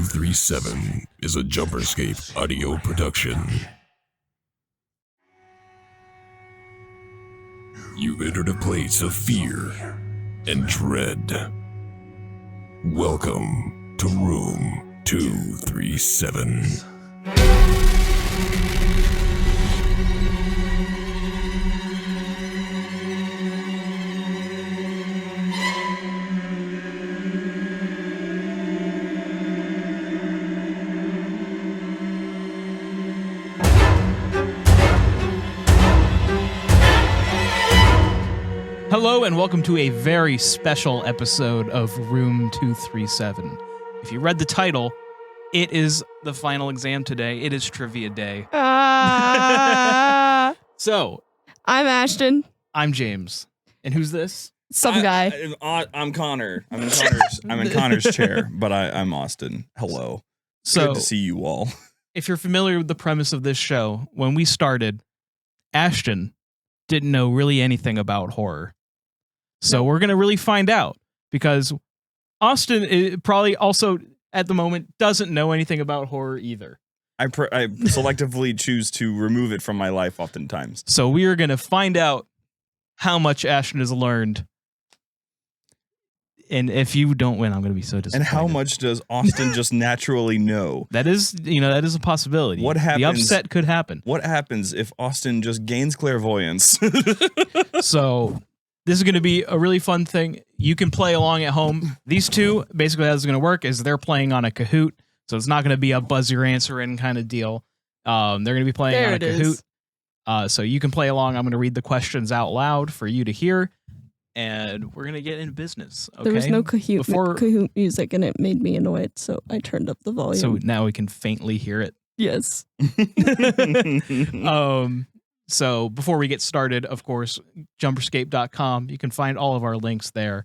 237 is a JumperScape audio production. You've entered a place of fear and dread. Welcome to Room 237. Hello and welcome to a very special episode of Room 237. If you read the title, it is the final exam today. It is trivia day. So, I'm Ashton. I'm James. And who's this? Some guy. I'm Connor. I'm in Connor's chair, but I'm Austin. Hello. So, good to see you all. If you're familiar with the premise of this show, when we started, Ashton didn't know really anything about horror. So we're going to really find out, because Austin probably also, at the moment, doesn't know anything about horror either. I selectively choose to remove it from my life oftentimes. So we are going to find out how much Ashton has learned. And if you don't win, I'm going to be so disappointed. And how much does Austin just naturally know? That is a possibility. What happens? The upset could happen. What happens if Austin just gains clairvoyance? So this is going to be a really fun thing. You can play along at home. These two, basically how it's going to work is they're playing on a Kahoot. So it's not going to be a buzz your answer in kind of deal. They're going to be playing on a Kahoot. So you can play along. I'm going to read the questions out loud for you to hear. And we're going to get into business. Okay? There was no Kahoot music, and it made me annoyed, so I turned up the volume. So now we can faintly hear it. Yes. So before we get started, of course, JumperScape.com. You can find all of our links there.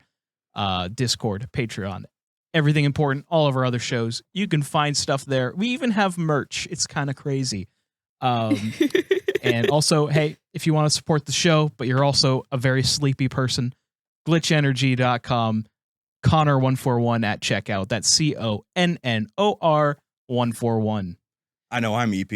Discord, Patreon, everything important, all of our other shows. You can find stuff there. We even have merch. It's kind of crazy. And also, hey, if you want to support the show, but you're also a very sleepy person, glitchenergy.com, Connor141 at checkout. That's CONNOR 141. I know, I'm EP.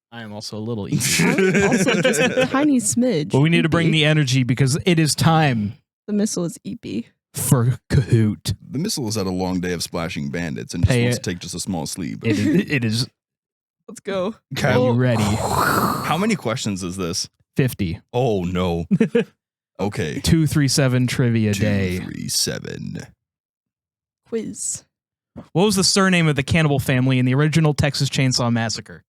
I am also a little EP. I'm also just a tiny smidge. But we need to bring the energy because it is time. The missile is EP. For Kahoot. The missile has had a long day of splashing bandits and just wants to take just a small sleep. It is. Let's go. Are you ready? How many questions is this? 50. Oh, no. Okay. 237 trivia day. 237. Quiz. What was the surname of the cannibal family in the original Texas Chainsaw Massacre?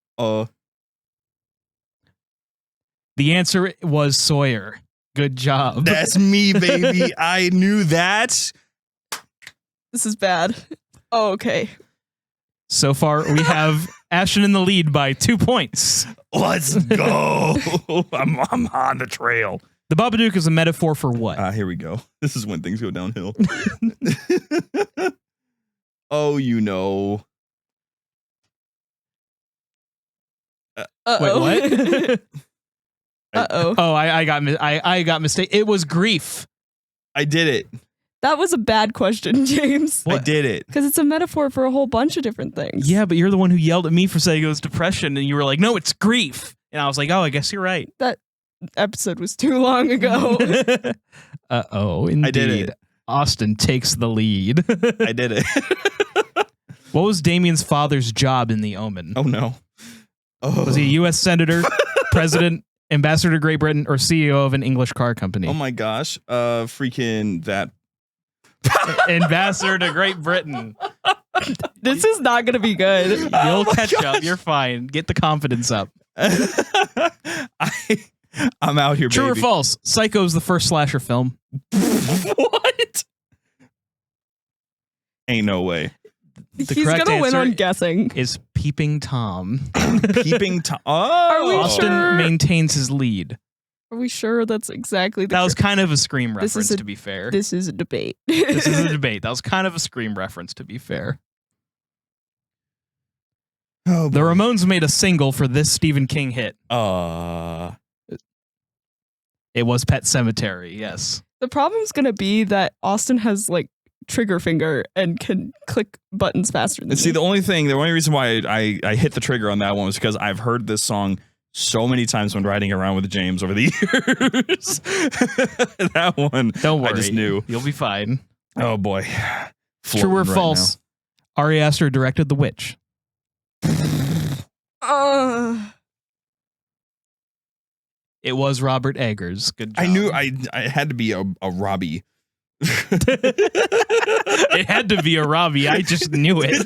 The answer was Sawyer. Good job. That's me, baby. I knew that. This is bad. Oh, okay. So far, we have Ashton in the lead by 2 points. Let's go. I'm on the trail. The Babadook is a metaphor for what? Here we go. This is when things go downhill. Oh, you know. Uh-oh. Wait, what? Uh-oh. Oh, I got mistake. It was grief. I did it. That was a bad question, James. What? I did it. Because it's a metaphor for a whole bunch of different things. Yeah, but you're the one who yelled at me for saying it was depression, and you were like, no, it's grief. And I was like, oh, I guess you're right. That episode was too long ago. Uh-oh, indeed. I did it. Austin takes the lead. I did it. What was Damien's father's job in The Omen? Oh, no. Oh. Was he a U.S. senator, president, ambassador to Great Britain, or CEO of an English car company? Oh, my gosh. Freaking that. Ambassador to Great Britain. This is not going to be good. You'll catch up. You're fine. Get the confidence up. I'm out here, True baby. or false? Psycho's the first slasher film. What? Ain't no way. He's going to win on guessing. Is Peeping Tom. Peeping Tom. Oh. Are we Austin sure? maintains his lead. Are we sure that's exactly the That was kind of a Scream reference, to be fair. This is a debate. This is a debate. That was kind of a Scream reference, to be fair. Oh, the Ramones made a single for this Stephen King hit. It was Pet Sematary, yes. The problem's going to be that Austin has, like, trigger finger and can click buttons faster than See, me. the only reason why I hit the trigger on that one was because I've heard this song so many times when riding around with James over the years. That one, Don't worry. I just knew. You'll be fine. Oh boy. True or Floating right false? Ari Aster directed The Witch. It was Robert Eggers. Good job. I knew I had to be a Robbie. It had to be a Robbie. I just knew it.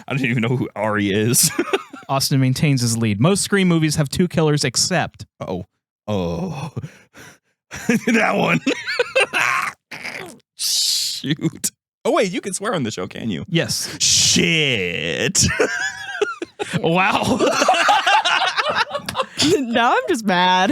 I don't even know who Ari is. Austin maintains his lead. Most Scream movies have 2 killers except... Oh. That one. Shoot. Oh, wait, you can swear on the show, can you? Yes. Shit. Wow. Now I'm just mad.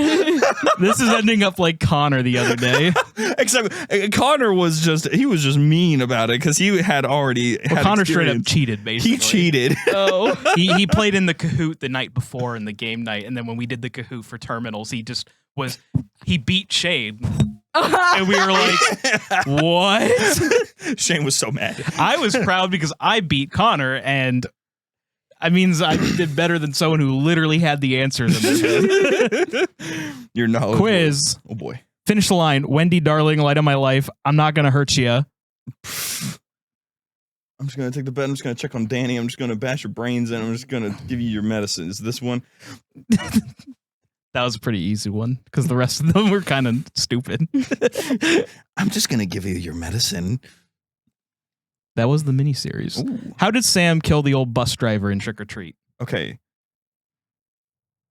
This is ending up like Connor the other day. Except Connor was just mean about it because he had already had Connor straight up experience. cheated, basically. He cheated. Oh. He played in the Kahoot the night before in the game night, and then when we did the Kahoot for terminals, he beat Shane. And we were like, what? Shane was so mad. I was proud because I beat Connor, and that means I did better than someone who literally had the answers. Your knowledge. Quiz. Oh boy. Finish the line. Wendy, darling, light of my life. I'm not going to hurt you. I'm just going to take the bet. I'm just going to check on Danny. I'm just going to bash your brains in. I'm just going to give you your medicine. Is this one? That was a pretty easy one because the rest of them were kind of stupid. I'm just going to give you your medicine. That was the miniseries. Ooh. How did Sam kill the old bus driver in Trick or Treat? Okay.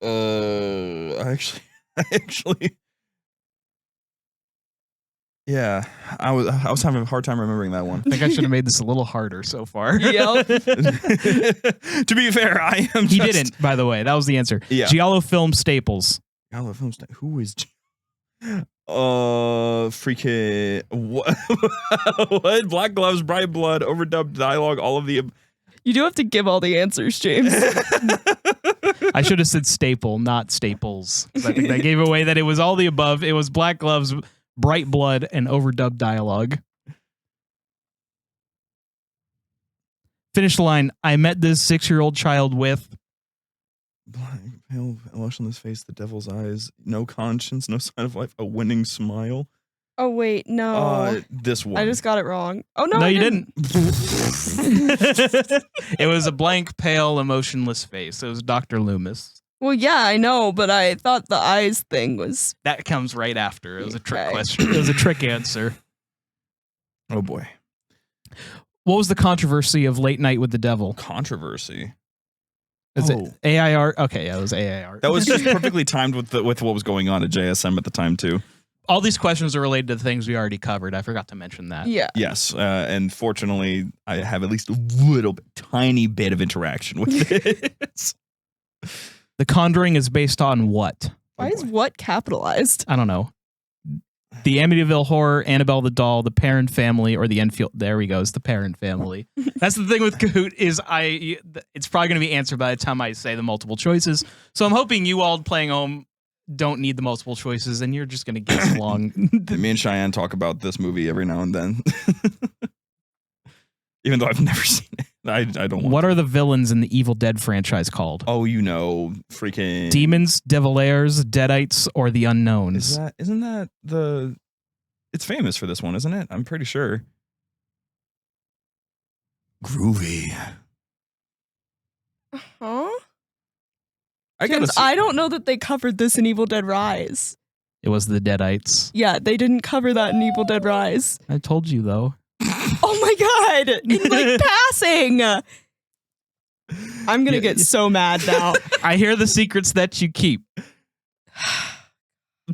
I actually. Yeah, I was having a hard time remembering that one. I think I should have made this a little harder so far. Yep. To be fair, I am. He didn't, by the way. That was the answer. Yeah. Giallo film staples. Giallo film. Who is? Freaking what? What? Black gloves, bright blood, overdubbed dialogue, all of the. You do have to give all the answers, James. I should have said staple, not staples. 'Cause I think that gave away that it was all the above. It was black gloves, bright blood, and overdubbed dialogue. Finish the line. I met this 6-year-old child with... Black, pale, emotionless face, the devil's eyes, no conscience, no sign of life, a winning smile. Oh, wait, no. This one. I just got it wrong. Oh, no, No, I you didn't. It was a blank, pale, emotionless face. It was Dr. Loomis. Well, yeah, I know, but I thought the eyes thing was... That comes right after. It was a trick Okay. question. It was a trick answer. Oh boy. What was the controversy of Late Night with the Devil? Controversy. Is Oh. it AIR? Okay, yeah, it was AIR. That was just perfectly timed with what was going on at JSM at the time too. All these questions are related to the things we already covered. I forgot to mention that. Yeah. Yes, and fortunately, I have at least a little bit, tiny bit of interaction with it. The Conjuring is based on what? Why is what capitalized? I don't know. The Amityville Horror, Annabelle the Doll, the Parent Family, or the Enfield. There we go. It's the Parent Family. That's the thing with Kahoot is it's probably going to be answered by the time I say the multiple choices. So I'm hoping you all playing home don't need the multiple choices and you're just going to guess along. Me and Cheyenne talk about this movie every now and then. Even though I've never seen it. I don't want What to. are the villains in the Evil Dead franchise called? Oh, you know, freaking Demons, Devilairs, Deadites, or the Unknowns? Isn't that the? It's famous for this one, isn't it? I'm pretty sure. Groovy. Huh? I gotta. James, See. I don't know that they covered this in Evil Dead Rise. It was the Deadites. Yeah, they didn't cover that in Evil Dead Rise. I told you, though. Oh my god! In like passing! I'm gonna get so mad now. I hear the secrets that you keep.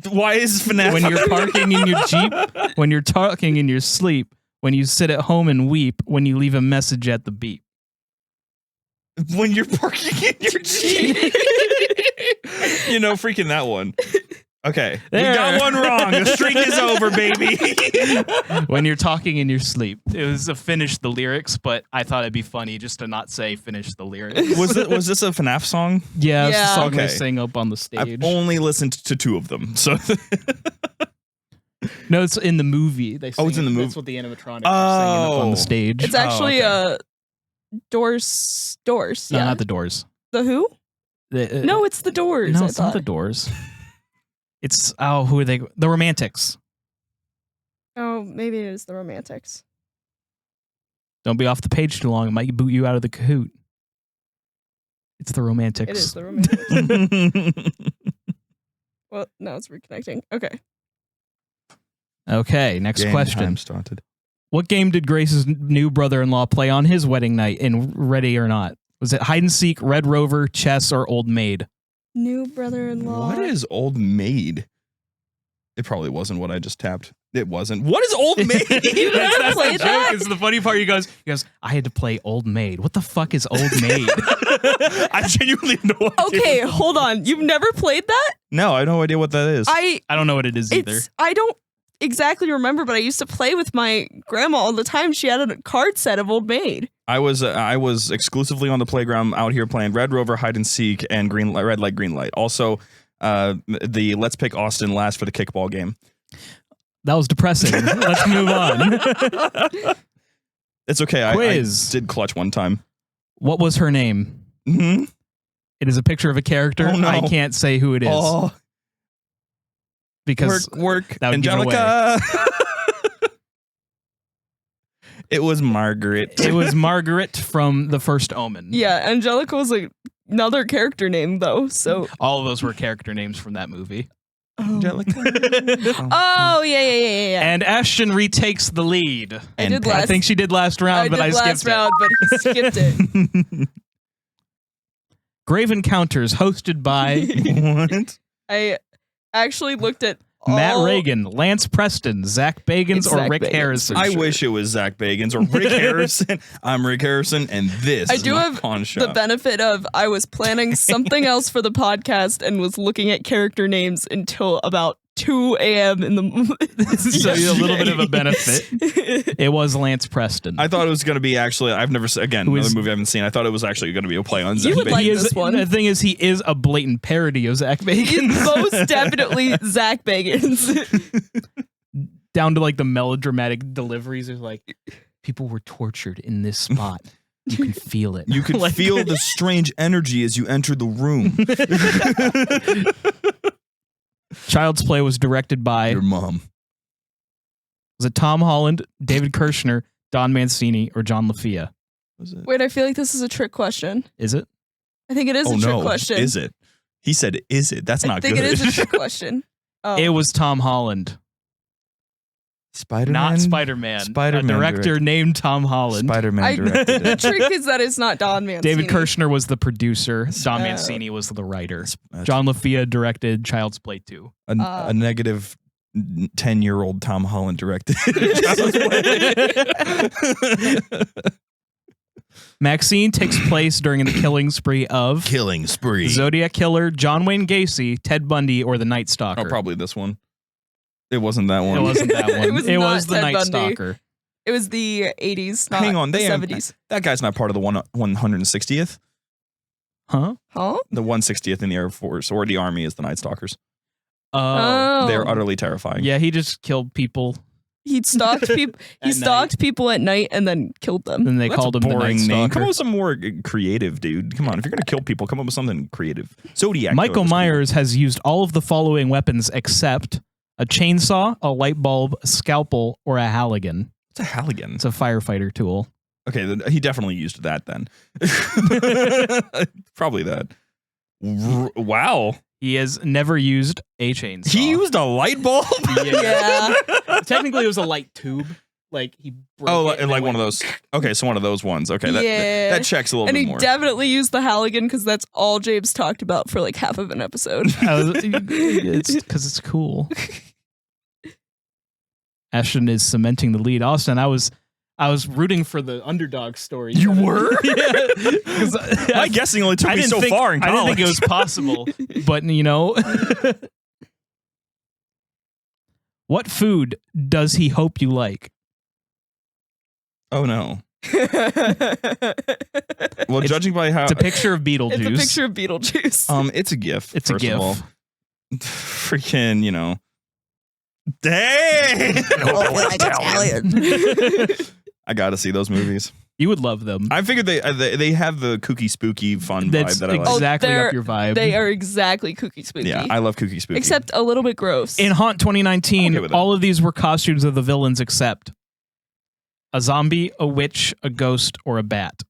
Why is FNAF? When you're parking in your Jeep, when you're talking in your sleep, when you sit at home and weep, when you leave a message at the beep. When you're parking in your Jeep. You know, freaking that one. Okay, There. we got one wrong. The streak is over, baby. When you're talking in your sleep. It was a finish the lyrics, but I thought it'd be funny just to not say finish the lyrics. Was this a FNAF song? Yeah, it's the Yeah. song they Okay. sing up on the stage. I've only listened to 2 of them. So No, it's in the movie. They Oh, it's in the movie? That's what the animatronics are singing up on the stage. It's actually okay. Doors. No, Yeah. not the Doors. The Who? No, it's the Doors. No, I it's not the thought. Doors. It's who are they? The Romantics. Oh, maybe it is the Romantics. Don't be off the page too long. It might boot you out of the Kahoot. It's the Romantics. It is the Romantics. Well, now it's reconnecting. Okay. Okay, next Game question. time started. What game did Grace's new brother-in-law play on his wedding night in Ready or Not? Was it hide and seek, Red Rover, chess, or Old Maid? New brother-in-law. What is Old Maid? It probably wasn't what I just tapped. It wasn't. What is Old Maid? You never That's played the that? joke. It's the funny part. He goes, I had to play Old Maid. What the fuck is Old Maid? I genuinely have no idea. Okay, hold on. You've never played that? No, I have no idea what that is. I don't know what it is either. I don't exactly remember, but I used to play with my grandma all the time. She had a card set of Old Maid. I was exclusively on the playground out here playing Red Rover, hide and seek, and red light, green light. Also, the Let's Pick Austin last for the kickball game. That was depressing. Let's move on. It's okay. Quiz. I did clutch one time. What was her name? Mm-hmm. It is a picture of a character. Oh, no. I can't say who it is Oh, because work. that would give it Angelica. It was Margaret. it was Margaret from The First Omen. Yeah, Angelica was another character name, though, so... All of those were character names from that movie. Angelica. Oh, yeah. And Ashton retakes the lead. I did last- I think she did last round, but I did last skipped round, but he skipped it. it. Grave Encounters, hosted by What? I actually looked at Matt all- Reagan, Lance Preston, Zach Bagans, It's or Zach Rick Bagans, Harrison. for I sure. wish it was Zach Bagans or Rick Harrison. I'm Rick Harrison, and this I is do my have pawn the shop. benefit of I was planning something else for the podcast and was looking at character names until about 2 a.m. in the So you have a little bit of a benefit. It was Lance Preston. I thought it was going to be actually. I've never seen Who another is- movie I haven't seen. I thought it was actually going to be a play on You Zach would Bagans. like He is, this one. The thing is, he is a blatant parody of Zach He's Bagans. most definitely Zach Bagans. Down to like the melodramatic deliveries. There's like, people were tortured in this spot. You can feel it. You could Like- feel the strange energy as you entered the room. Child's Play was directed by, Your mom. was it Tom Holland, David Kirshner, Don Mancini, or John LaFia? Was it? Wait, I feel like this is a trick question. Is it? I think it is Oh a trick no! question. Is it? He said, "Is it?" That's I not think good. it is a trick question. Oh. It was Tom Holland, Spider-Man. not Spider-Man. Spider-Man A director directed- named Tom Holland. Spider-Man directed The it. trick is that it's not Don Mancini. David Kirshner was the producer. Don Oh. Mancini was the writer. That's John LaFia directed Child's Play 2. a negative 10-year-old Tom Holland directed. Maxine takes place during the killing spree of Killing spree. Zodiac Killer, John Wayne Gacy, Ted Bundy, or the Night Stalker. Oh, probably this one. It wasn't that one. It wasn't that one. It was It not was the Ted Night Bundy. Stalker. It was the 80s, not Hang on, the they have- 70s. That guy's not part of the 160th. Huh? Huh? The 160th in the Air Force or the Army is the Night Stalkers. Oh. They're utterly terrifying. Yeah, he just killed people. He stalked people. He At stalked people at night and then killed them. Then they That's called a him the Night boring name. Stalker. Come up with some more creative, dude. Come on, if you're gonna kill people, come up with something creative. Zodiac. Michael Killer was cool. Myers has used all of the following weapons except a chainsaw, a light bulb, a scalpel, or a Halligan. It's a Halligan. It's a firefighter tool. Okay, he definitely used that then. Probably that. Wow. He has never used a chainsaw. He used a light bulb? Yeah. Technically, it was a light tube. Like he broke Oh, it and like then one of went- those. Okay, so one of those ones. Okay, that, Yeah. that checks a little And bit he more. definitely used the Halligan because that's all James talked about for like half of an episode. It's because it's cool. Ashton is cementing the lead. Austin, I was rooting for the underdog story. You were? Yeah. 'Cause My guessing only took I me didn't so think- far in I college. didn't think it was possible, but you know, what food does he hope you like? Oh no. Well, It's- judging by how It's a picture of Beetlejuice. It's a picture of Beetlejuice. it's a GIF. It's a first GIF. of all. Freaking, Dang! like Italian. I gotta see those movies. You would love them. I figured they have the kooky, spooky, fun That's vibe that I like. exactly they're- up your vibe. They are exactly kooky spooky. Yeah, I love kooky, spooky. Except a little bit gross. In Haunt 2019, Okay with that. all of these were costumes of the villains except a zombie, a witch, a ghost, or a bat.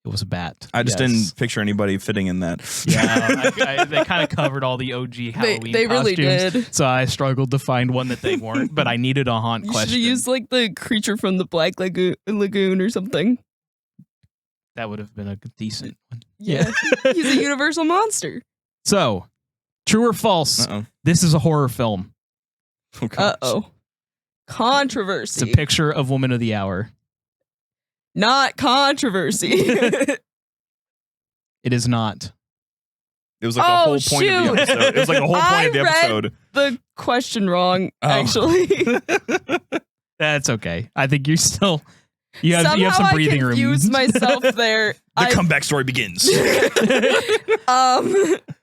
It was a bat. I just Yes. didn't picture anybody fitting in that. Yeah, they kind of covered all the OG Halloween they really costumes, did. so I struggled to find one that they weren't, but I needed a haunt You should have question. used like the creature from the Black Lagoon or something. That would have been a decent one. Yeah. He's a universal monster. So, true or false? Uh-oh. This is a horror film. Oh, gosh. Uh-oh. It's Controversy. a picture of Woman of the Hour. Not controversy. It is not. It was like the Oh, whole point of the shoot. episode. It was like the whole point of the I read- episode. The question wrong, Oh. actually. That's okay. I think you're still. You have Somehow some breathing I room. confused myself there. The comeback story begins.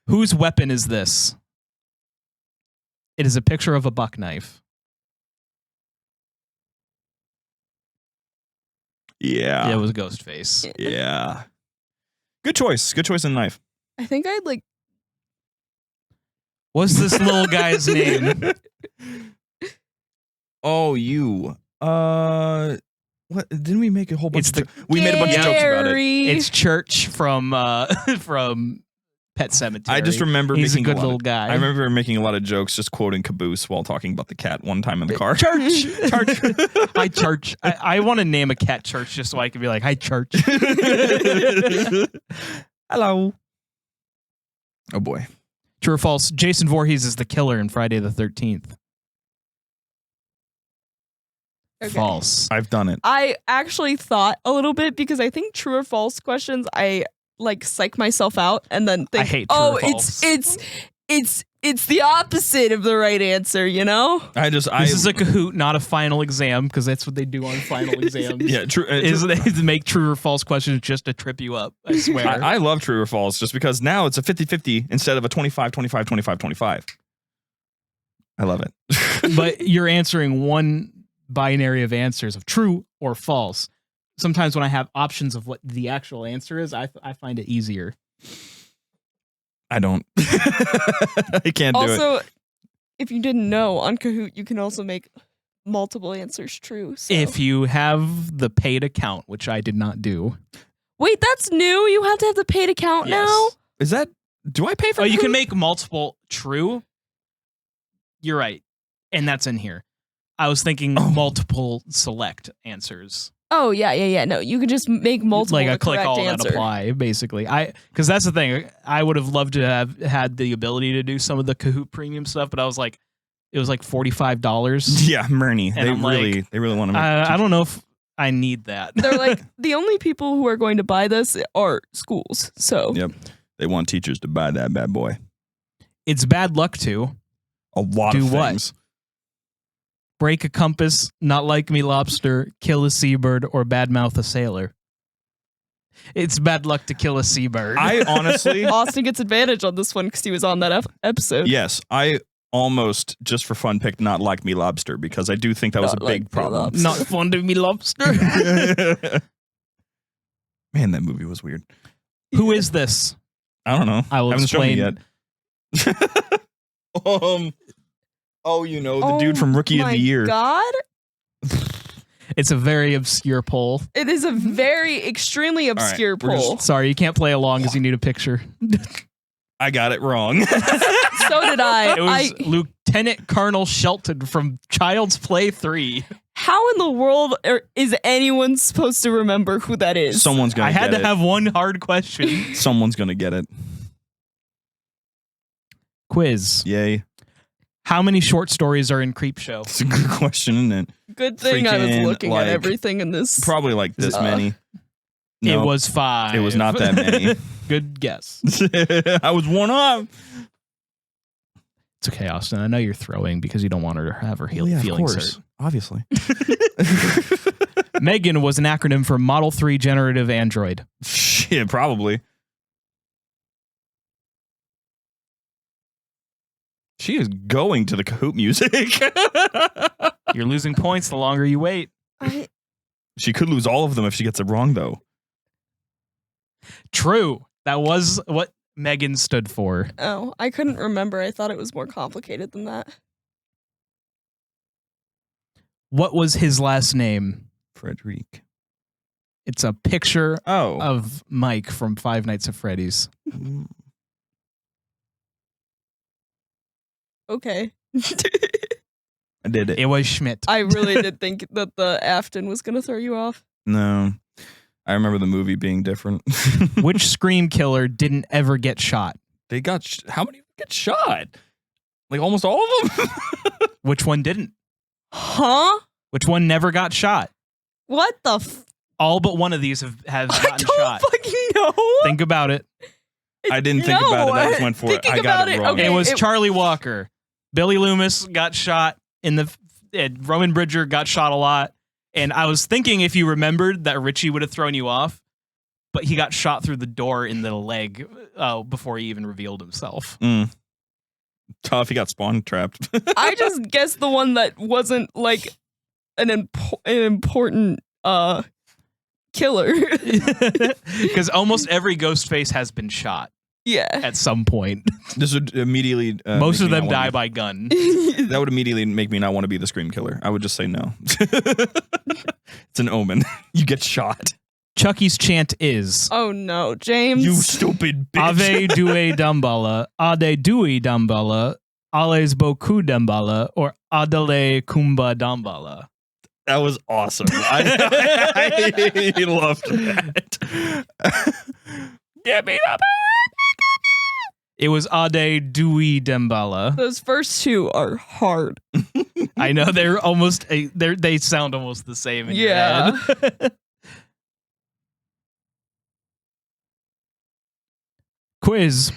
Whose weapon is this? It is a picture of a buck knife. Yeah. It was Ghostface. Yeah. Good choice. Good choice in knife. I think I'd like. What's this little guy's name? Oh, you. What? Didn't we make a whole bunch It's of we made a bunch of jokes about it. Gary. It's Church from from Pet Cemetery. I just remember He's a making good lot little of, guy. I remember making a lot of jokes just quoting Caboose while talking about the cat one time in the car. Church. Hi, Church. I want to name a cat Church just so I can be like, hi, Church. Hello. Oh boy. True or false? Jason Voorhees is the killer in Friday the 13th. Okay. False. I've done it. I actually thought a little bit because I think true or false questions, I like psych myself out and then think, I hate true oh, or false. it's the opposite of the right answer, you know? This is a Kahoot, not a final exam, because that's what they do on final exams. Yeah, true. Is they make true or false questions just to trip you up. I swear. I love true or false just because now it's a 50-50 instead of a 25-25-25-25. I love it. But you're answering one binary of answers of true or false. Sometimes when I have options of what the actual answer is, I find it easier. I don't. I can't do it. Also, if you didn't know, on Kahoot, you can also make multiple answers true. So. If you have the paid account, which I did not do. Wait, that's new? You have to have the paid account now? Is that? Do I pay for? Oh, you can Kahoot? make multiple true. You're right. And that's in here. I was thinking multiple select answers. Oh, yeah. No, you can just make multiple Like a click correct all answer. that apply, basically. Because that's the thing. I would have loved to have had the ability to do some of the Kahoot premium stuff, but I was like, it was like $45. Yeah, Murney. And They I'm really, like, they really want to make. I don't know if I need that. They're like, the only people who are going to buy this are schools. So Yep. They want teachers to buy that bad boy. It's bad luck to A lot Do of what? things. break a compass, not like me lobster, kill a seabird, or badmouth a sailor. It's bad luck to kill a seabird. I honestly, Austin gets advantage on this one because he was on that episode. yes, I almost just for fun picked not like me lobster because I do think that was Not a like big me problem. lobster. Not fond of me lobster. Man, that movie was weird. Who is this? I don't know. I will Haven't shown me explain. yet. Oh, you know, the dude from Rookie of my the Year. God. It's a very obscure poll. It is a very extremely right, obscure we're just- poll. Sorry, you can't play along because you need a picture. I got it wrong. So did I. It was Lieutenant Colonel Shelton from Child's Play 3. How in the world is anyone supposed to remember who that is? Someone's gonna I had get to it. have one hard question. Someone's gonna get it. Quiz. Yay. How many short stories are in Creepshow? It's a good question, isn't it? Good thing I was Freaking, looking like, at everything in this. Probably like this many. It No, was 5. It was not that many. Good guess. I was one up. It's okay, Austin. I know you're throwing because you don't want her to have her feelings hurt. Obviously. Megan was an acronym for Model 3 Generative Android. Shit, probably. She is going to the Kahoot music. You're losing points the longer you wait. She could lose all of them if she gets it wrong, though. True. That was what Megan stood for. Oh, I couldn't remember. I thought it was more complicated than that. What was his last name? Frederic. It's a picture Oh. of Mike from Five Nights at Freddy's. Okay. I did it. It was Schmidt. I really did think that the Afton was going to throw you off. No. I remember the movie being different. Which Scream killer didn't ever get shot? They got... How many get shot? Like almost all of them? Which one didn't? Huh? Which one never got shot? What the All but one of these have I gotten don't shot. fucking know. Think about it. I didn't think about it. I just went for it. Thinking I got about it wrong. okay, It was Charlie Walker. Billy Loomis got shot in the... Roman Bridger got shot a lot. And I was thinking if you remembered that Richie would have thrown you off, but he got shot through the door in the leg before he even revealed himself. Tough. He got spawn trapped. I just guessed the one that wasn't like an important killer. Because almost every ghost face has been shot Yeah. at some point. This would immediately... Most make of me them not wanna die be- by gun. That would immediately make me not want to be the Scream killer. I would just say no. It's an omen. You get shot. Chucky's chant is Oh no, James. You stupid bitch. Ave Due Dumbala, Ade Dewey Dumbala, Ales Boku Dumbala, or Adele Kumba Dumbala. That was awesome. I loved that. Get me up. It was Ade Dewey Dembala. Those first two are hard. I know they're almost they sound almost the same in your Yeah. head. Quiz.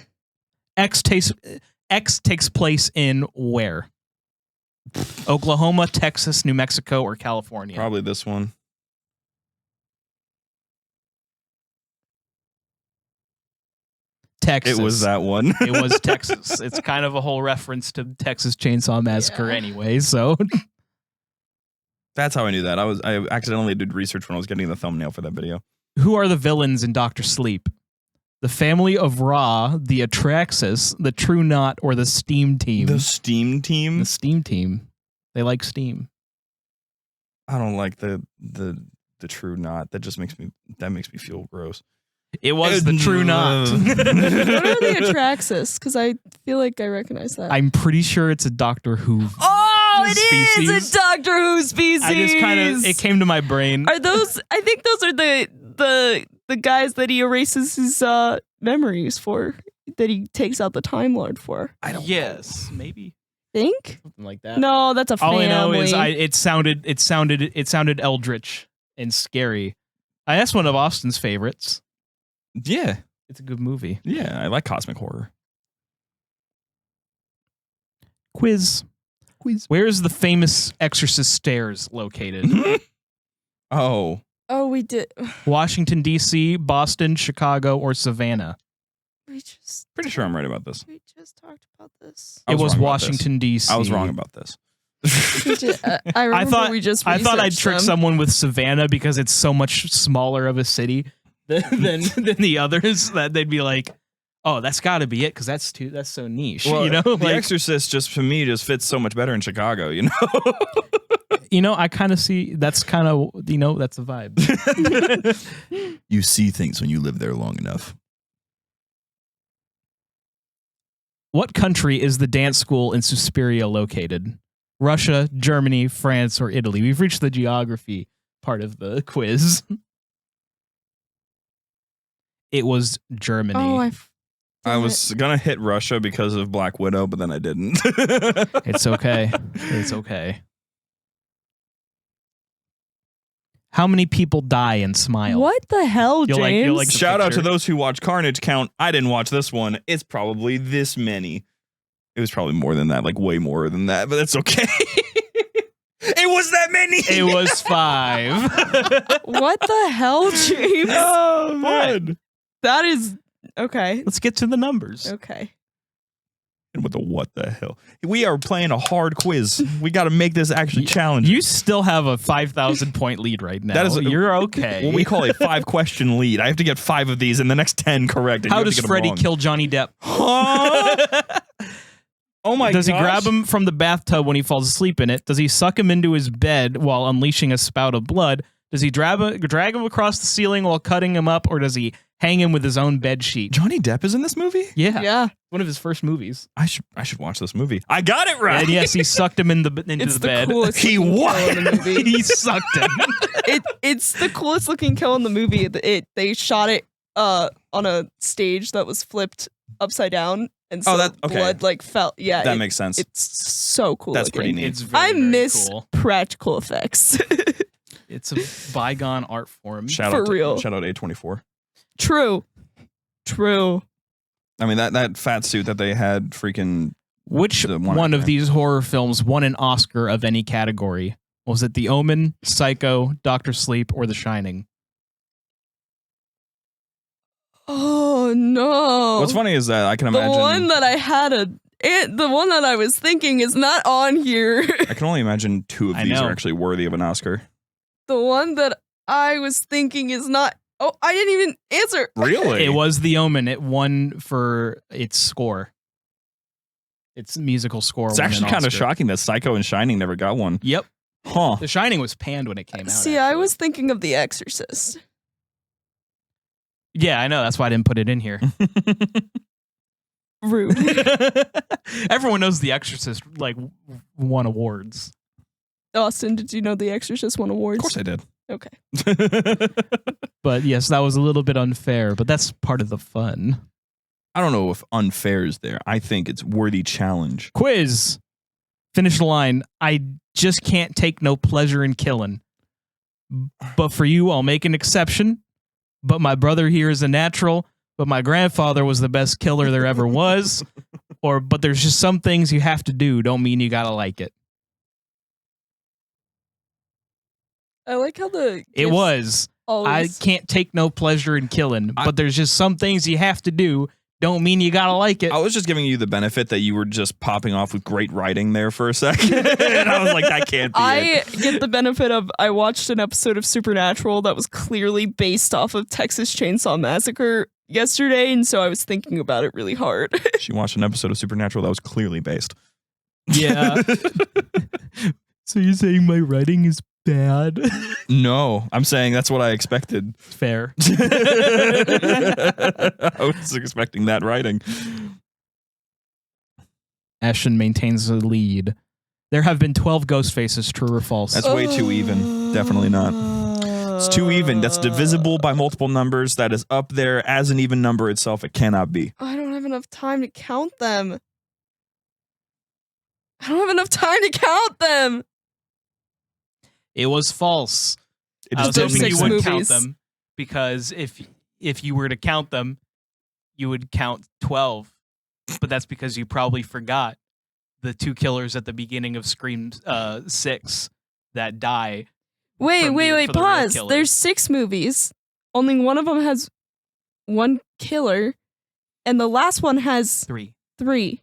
X takes place in where? Oklahoma, Texas, New Mexico, or California? Probably this one. Texas. It was that one. It was Texas. It's kind of a whole reference to Texas Chainsaw Massacre Yeah. anyway, so That's how I knew that. I accidentally did research when I was getting the thumbnail for that video. who are the villains in Dr. Sleep? The family of Ra, the Atraxis, the True Knot, or the Steam Team? The Steam Team. The Steam Team. They like steam. I don't like the True Knot. That just makes me feel gross. It was the True Knot. What are the Atraxis? Because I feel like I recognize that. I'm pretty sure it's a Doctor Who. Oh, it is species. a Doctor Who species. I just it came to my brain. Are those? I think those are the guys that he erases his memories for. That he takes out the Time Lord for. I don't. Yes, maybe Think? something like that. No, that's a All family. I know is it sounded eldritch and scary. That's one of Austin's favorites. Yeah, It's a good movie. yeah. I like cosmic horror. Quiz. Where is the famous Exorcist stairs located? Oh, Oh, we did. Washington, D.C., Boston, Chicago, or Savannah? We just. pretty sure I'm right about this. We just talked about this. I It was was wrong about this. Washington, D.C. I was wrong about this. I remember thought we just. I thought I'd researched trick them. someone with Savannah because it's so much smaller of a city than the others that they'd be like, oh, that's got to be it because that's so niche. Well, you know, The like, Exorcist just for me just fits so much better in Chicago. You know. I kind of see that's kind of that's a vibe. You see things when you live there long enough. What country is the dance school in Suspiria located? Russia, Germany, France, or Italy? We've reached the geography part of the quiz. It was Germany. Oh, I was gonna hit Russia because of Black Widow, but then I didn't. It's okay. It's okay. How many people die in Smile? What the hell, You'll James? like the Shout out to picture. those who watch Carnage Count. I didn't watch this one. It's probably this many. It was probably more than that, like way more than that, but that's okay. It was that many. It was 5. What the hell, James? Oh man. That is okay. Let's get to the numbers. Okay. And with the what the hell? We are playing a hard quiz. We got to make this actually challenging. You still have a 5,000 point lead right now. You're okay. What we call a 5-question lead. I have to get 5 of these and the next 10 correct. How does Freddy kill Johnny Depp? Huh? Oh my god. Does he grab him from the bathtub when he falls asleep in it? Does he suck him into his bed while unleashing a spout of blood? Does he drag him across the ceiling while cutting him up, or does he hang him with his own bed sheet? Johnny Depp is in this movie? Yeah. One of his first movies. I should watch this movie. I got it right. And yes, he sucked him into It's the the bed. coolest He looking what? kill in the movie. He sucked him. It's the coolest looking kill in the movie. They shot it on a stage that was flipped upside down, and so blood like fell. Yeah, that makes sense. It's so cool. That's looking. pretty neat. It's very, I very miss cool. practical effects. It's a bygone art form. Shout For out real. Shout out A24. True. I mean that fat suit that they had freaking. Which The one of these horror films won an Oscar of any category? Was it The Omen, Psycho, Doctor Sleep, or The Shining? Oh no! What's funny is that I can The imagine. one that I had the one that I was thinking is not on here. I can only imagine 2 of I these know. are actually worthy of an Oscar. The one that I was thinking is not. Oh, I didn't even answer. Really? It was The Omen. It won for its score. Its musical score. It's won actually an kind of Oscar. shocking that Psycho and Shining never got one. Yep. Huh. The Shining was panned when it came out. See, I actually. was thinking of The Exorcist. Yeah, I know. That's why I didn't put it in here. Rude. Everyone knows The Exorcist won awards. Austin, did you know The Exorcist won awards? Of course I did. Okay. But yes, that was a little bit unfair, but that's part of the fun. I don't know if unfair is there. I think it's worthy challenge. Quiz. Finish the line. I just can't take no pleasure in killing. But for you, I'll make an exception. But my brother here is a natural. But my grandfather was the best killer there ever was. But there's just some things you have to do. Don't mean you gotta like it. I like how It gifts was. I always. can't take no pleasure in killing. But there's just some things you have to do. Don't mean you gotta like it. I was just giving you the benefit that you were just popping off with great writing there for a second. And I was like, that can't be it. I get the benefit of I watched an episode of Supernatural that was clearly based off of Texas Chainsaw Massacre yesterday, and so I was thinking about it really hard. She watched an episode of Supernatural that was clearly based. Yeah. So you're saying my writing is bad? No, I'm saying that's what I expected. Fair. I was expecting that writing. Ashton maintains the lead. There have been 12 ghost faces, true or false? That's way too even. Definitely not. It's too even. That's divisible by multiple numbers. That is up there as an even number itself. It cannot be. I don't have enough time to count them. I don't have enough time to count them. It was false. It I just was doesn't hoping make you would sense. count them, because if you were to count them, you would count 12. But that's because you probably forgot the 2 killers at the beginning of Scream 6 that die. Wait, for the real pause. killers. There's 6 movies. Only one of them has 1 killer, and the last one has 3. 3.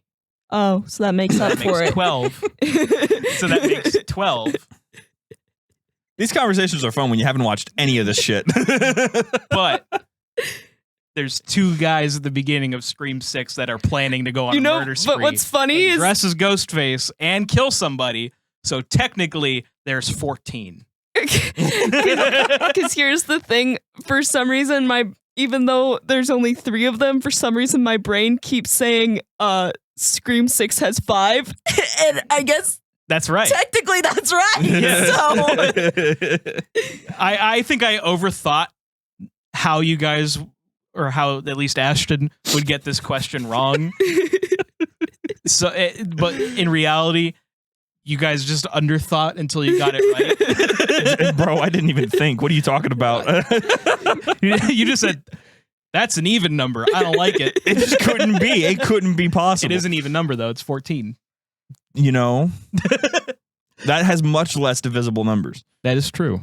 Oh, so that makes up That for makes it. 12. So that makes 12. These conversations are fun when you haven't watched any of this shit. But there's 2 guys at the beginning of Scream 6 that are planning to go on You a know, murder spree. but what's funny and is dress as Ghostface and kill somebody. So technically, there's 14. because here's the thing. For some reason, even though there's only 3 of them, for some reason my brain keeps saying Scream 6 has 5, and I guess That's right. technically that's right. So I think I overthought how you guys, or how at least Ashton would get this question wrong. But in reality, you guys just underthought until you got it right. Bro, I didn't even think. What are you talking about? You just said, that's an even number. I don't like it. It just couldn't be. It couldn't be possible. It is an even number, though. It's 14. You know? That has much less divisible numbers. That is true.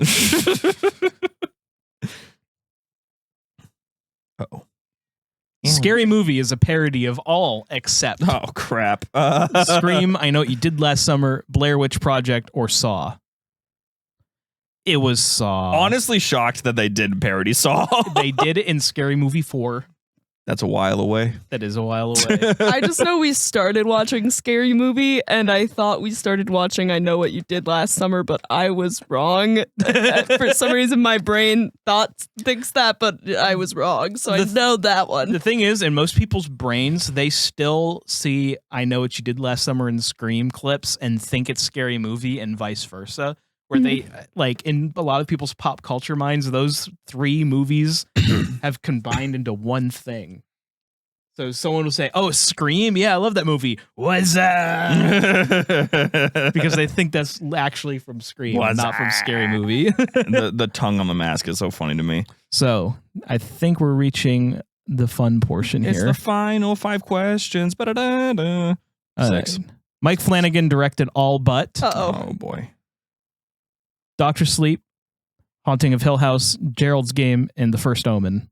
Uh-oh. Scary Movie is a parody of all except Oh crap! Scream, I Know What You Did Last Summer, Blair Witch Project, or Saw. It was Saw. Honestly, shocked that they did parody Saw. They did it in Scary Movie 4. That's a while away. That is a while away. I just know we started watching Scary Movie, and I thought we started watching I Know What You Did Last Summer, but I was wrong. For some reason, my brain thinks that, but I was wrong. So I know that one. The thing is, in most people's brains, they still see I Know What You Did Last Summer in Scream clips and think it's Scary Movie and vice versa. Where they, like, in a lot of people's pop culture minds, those three movies have combined into one thing. So someone will say, oh, Scream? Yeah, I love that movie. What's up? Because they think that's actually from Scream, not from Scary Movie. The tongue on the mask is so funny to me. So I think we're reaching the fun portion It's here. the final 5 questions. Ba-da-da-da. 6. Mike Flanagan directed All But, Uh-oh. Oh boy. Dr. Sleep, Haunting of Hill House, Gerald's Game, and The First Omen.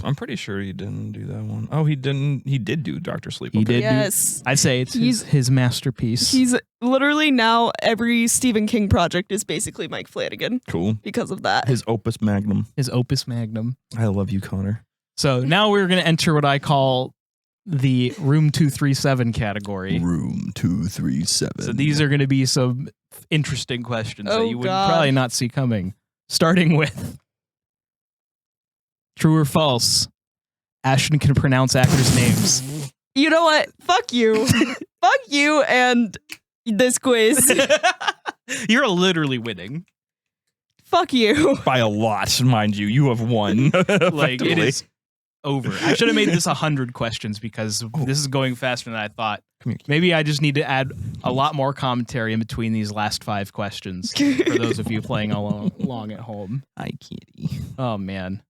I'm pretty sure he didn't do that one. Oh, he didn't. He did do Dr. Sleep. He did. Yes. I'd say it's his masterpiece. He's literally now every Stephen King project is basically Mike Flanagan Cool. because of that. His opus magnum. His opus magnum. I love you, Connor. So now we're going to enter what I call the Room 237 category. Room 237. So these are going to be some interesting questions that Oh, you would God. probably not see coming. Starting with true or false, Ashton can pronounce actors' names. You know what? Fuck you. Fuck you and this quiz. You're literally winning. Fuck you. By a lot, mind you. You have won. Like, it effectively. is over. I should have made this 100 questions because this is going faster than I thought. Come here. Maybe I just need to add a lot more commentary in between these last 5 questions for those of you playing along at home. Hi, kitty. Oh, man.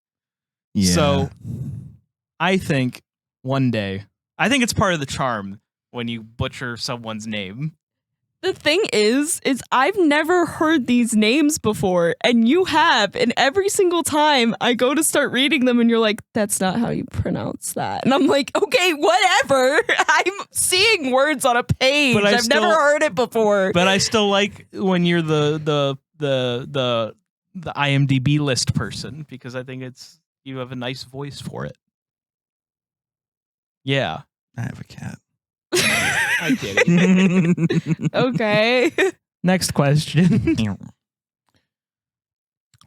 Yeah. So I think one day, I think it's part of the charm when you butcher someone's name. The thing is I've never heard these names before, and you have, and every single time I go to start reading them and you're like, that's not how you pronounce that. And I'm like, okay, whatever. I'm seeing words on a page. But I've never heard it before. But I still like when you're the IMDb list person because I think you have a nice voice for it. Yeah. I have a cat. I get it. Okay. Next question.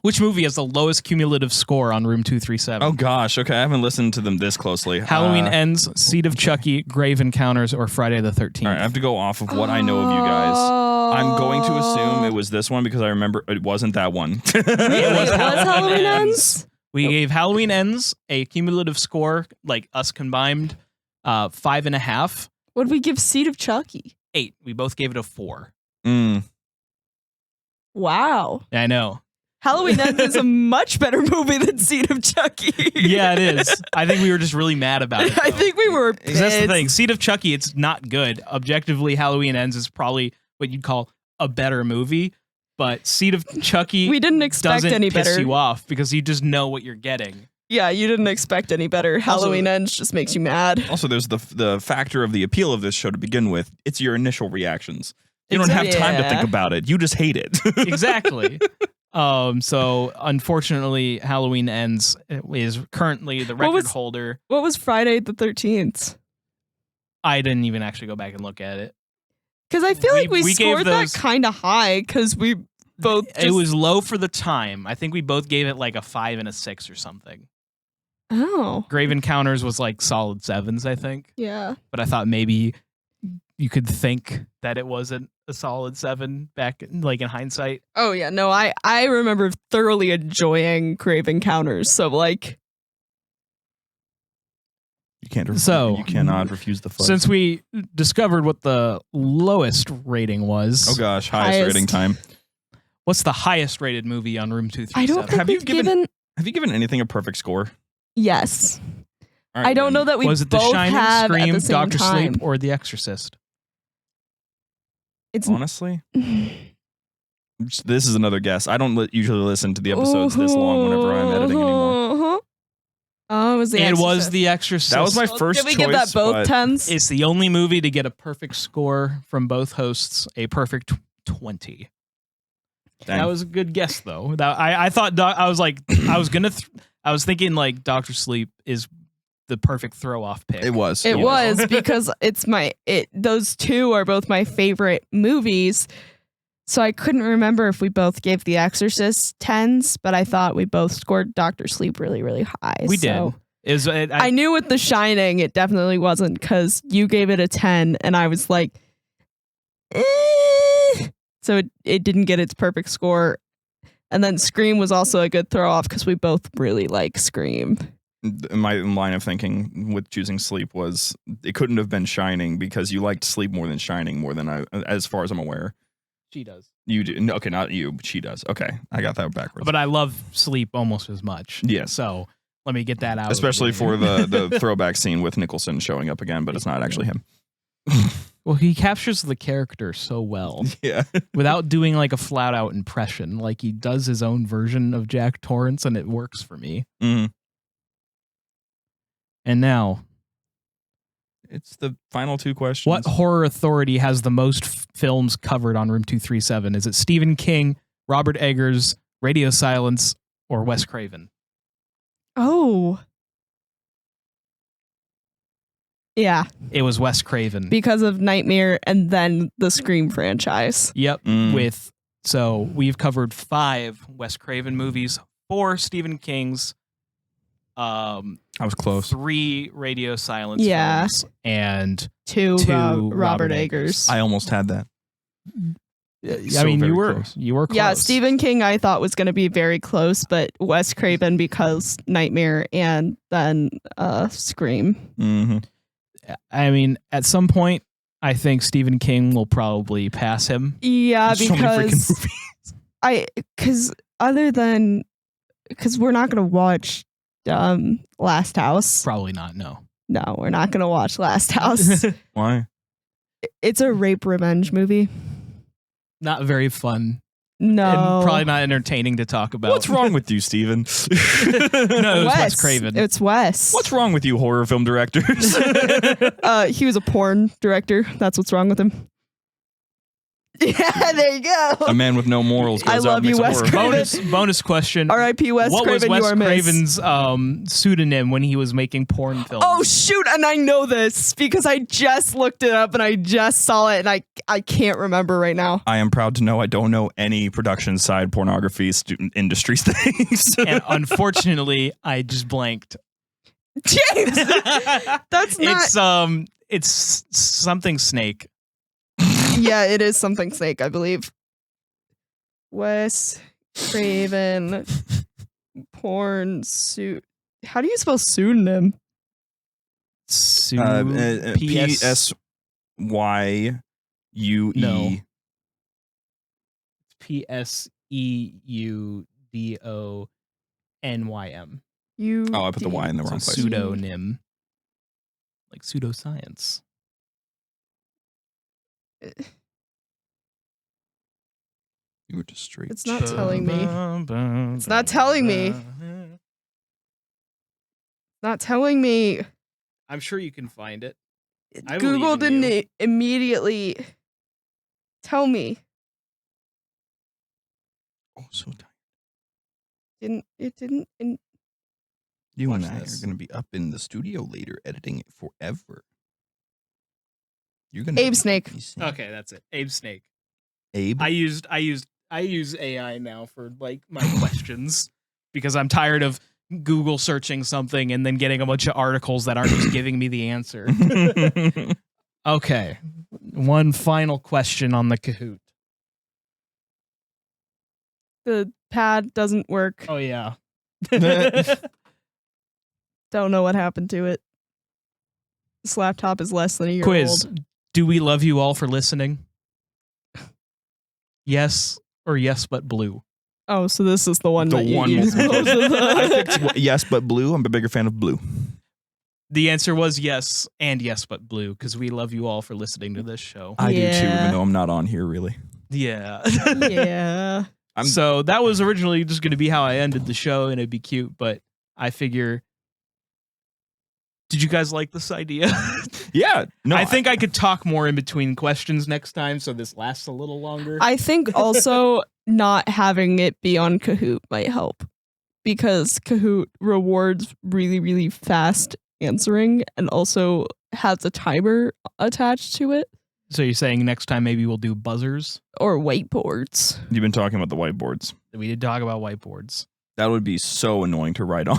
Which movie has the lowest cumulative score on Room 237? Oh gosh. Okay, I haven't listened to them this closely. Halloween Ends, Seed of Chucky, Grave Encounters, or Friday the 13th? All right, I have to go off of what I know of you guys. I'm going to assume it was this one because I remember it wasn't that one. Really? It was Halloween Ends? We gave Halloween Ends a cumulative score, like us combined, 5.5. What did we give Seed of Chucky? 8. We both gave it a 4. Wow. I know. Halloween Ends is a much better movie than Seed of Chucky. Yeah, it is. I think we were just really mad about it. I think we were 'Cause that's the pissed. thing. Seed of Chucky, it's not good. Objectively, Halloween Ends is probably what you'd call a better movie. But Seed of Chucky We didn't expect doesn't any piss better. you off because you just know what you're getting. Yeah, you didn't expect any better. Halloween Ends just makes you mad. Also, there's the factor of the appeal of this show to begin with. It's your initial reactions. You don't have time to Yeah. think about it. You just hate it. Exactly. So unfortunately, Halloween Ends is currently the record holder. What was Friday the 13th? I didn't even actually go back and look at it. Because I feel like we we gave scored those- that kind of high because we both just... It was low for the time. I think we both gave it like a 5 and a 6 or something. Oh. Grave Encounters was like solid 7s, I think. Yeah. But I thought maybe you could think that it wasn't a solid 7 back like in hindsight. Oh, yeah. No, I remember thoroughly enjoying Grave Encounters. So, like... You can't. So, you cannot refuse the fudge. Since we discovered what the lowest rating was, Oh gosh, highest Highest. rating time. what's the highest rated movie on Room 237? I don't think Have you we've given- Have you given anything a perfect score? Yes. All right, I don't then. know that we was it The both Shining, have Scream, at the same Doctor time. Sleep, or The Exorcist? It's Honestly, this is another guess. I don't usually listen to the episodes this long whenever I'm editing anymore. Oh, it was the It was Exorcist. The Exorcist. That was my Well, first Did we choice. give that both but 10s? It's the only movie to get a perfect score from both hosts, a perfect 20. Dang. That was a good guess, though. I thought I was like I was thinking like Doctor Sleep is the perfect throw off pick. It was. It was because those two are both my favorite movies. So I couldn't remember if we both gave The Exorcist 10s, but I thought we both scored Doctor Sleep really, really high. We so did. I knew with The Shining it definitely wasn't because you gave it a 10 and I was like, eh. So it didn't get its perfect score. And then Scream was also a good throw off because we both really like Scream. My line of thinking with choosing Sleep was it couldn't have been Shining because you liked Sleep more than Shining more than as far as I'm aware. She does. You do. No, okay, not you, but she does. Okay, I got that backwards. But I love Sleep almost as much. Yeah. So let me get that out. Especially of the way. for the throwback scene with Nicholson showing up again, but it's not actually him. Well, he captures the character so well Yeah. without doing like a flat out impression. Like he does his own version of Jack Torrance, and it works for me. Mhm. And now, It's the final two questions. what horror authority has the most films covered on Room 237? Is it Stephen King, Robert Eggers, Radio Silence, or Wes Craven? Oh. Yeah, It was Wes Craven. because of Nightmare and then the Scream franchise. Yep. Mm. So we've covered 5 Wes Craven movies, 4 Stephen King's, I was close. 3 Radio Silence Yeah. films, and Two, Two Robert Robert Eggers. I almost had that. I So mean, very you were close. close. Yeah, Stephen King I thought was going to be very close, but Wes Craven because Nightmare and then Scream. Mm-hmm. I mean, at some point, I think Stephen King will probably pass him. Yeah, So many freaking because because we're not going to watch Last House. Probably not. No. No, we're not going to watch Last House. Why? It's a rape revenge movie. Not very fun. No, And probably not entertaining to talk about. What's wrong with you, Steven? No, it was Wes Craven. It's Wes. What's wrong with you, horror film directors? He was a porn director. That's what's wrong with him. Yeah, there you go. A man with no morals goes I out love and makes you, a Wes horror film. Craven. bonus question. R.I.P. Wes What was Craven. Wes You are missed. Craven's pseudonym when he was making porn films? Oh shoot! And I know this because I just looked it up and I just saw it and I can't remember right now. I am proud to know I don't know any production side pornography student industries things. And unfortunately, I just blanked. James, that's not. It's something snake. Yeah, it is something snake, I believe. Wes Craven porn suit. How do you spell pseudonym? P-S-Y-U-E. No. PSEUDONYM. You. Oh, I put the Y in the wrong It's a place. pseudonym, like pseudoscience. You were just straight. It's not telling me. It's not telling me. Not telling me. I'm sure you can find it. I believe Google in didn't you. immediately tell me. Oh, so tired. It didn't. You and Watch I this. are going to be up in the studio later editing it forever. You're going to Abe Snake. Okay, that's it. Abe Snake. Abe? I use AI now for like my questions because I'm tired of Google searching something and then getting a bunch of articles that aren't just giving me the answer. Okay. One final question on the Kahoot. The pad doesn't work. Oh yeah. Don't know what happened to it. This laptop is less than a year Quiz. old. Do we love you all for listening? Yes or yes but blue? Oh, so this is the one The that you one used multiple both of I the- picked yes, but blue. I'm a bigger fan of blue. The answer was yes and yes but blue because we love you all for listening to this show. I do too, Yeah. even though I'm not on here really. Yeah. Yeah. So that was originally just going to be how I ended the show and it'd be cute, but I figure Did you guys like this idea? Yeah. No, I think I could talk more in between questions next time, so this lasts a little longer. I think also not having it be on Kahoot might help, because Kahoot rewards really, really fast answering and also has a timer attached to it. So you're saying next time maybe we'll do buzzers? Or whiteboards. You've been talking about the whiteboards. We did talk about whiteboards. That would be so annoying to write on.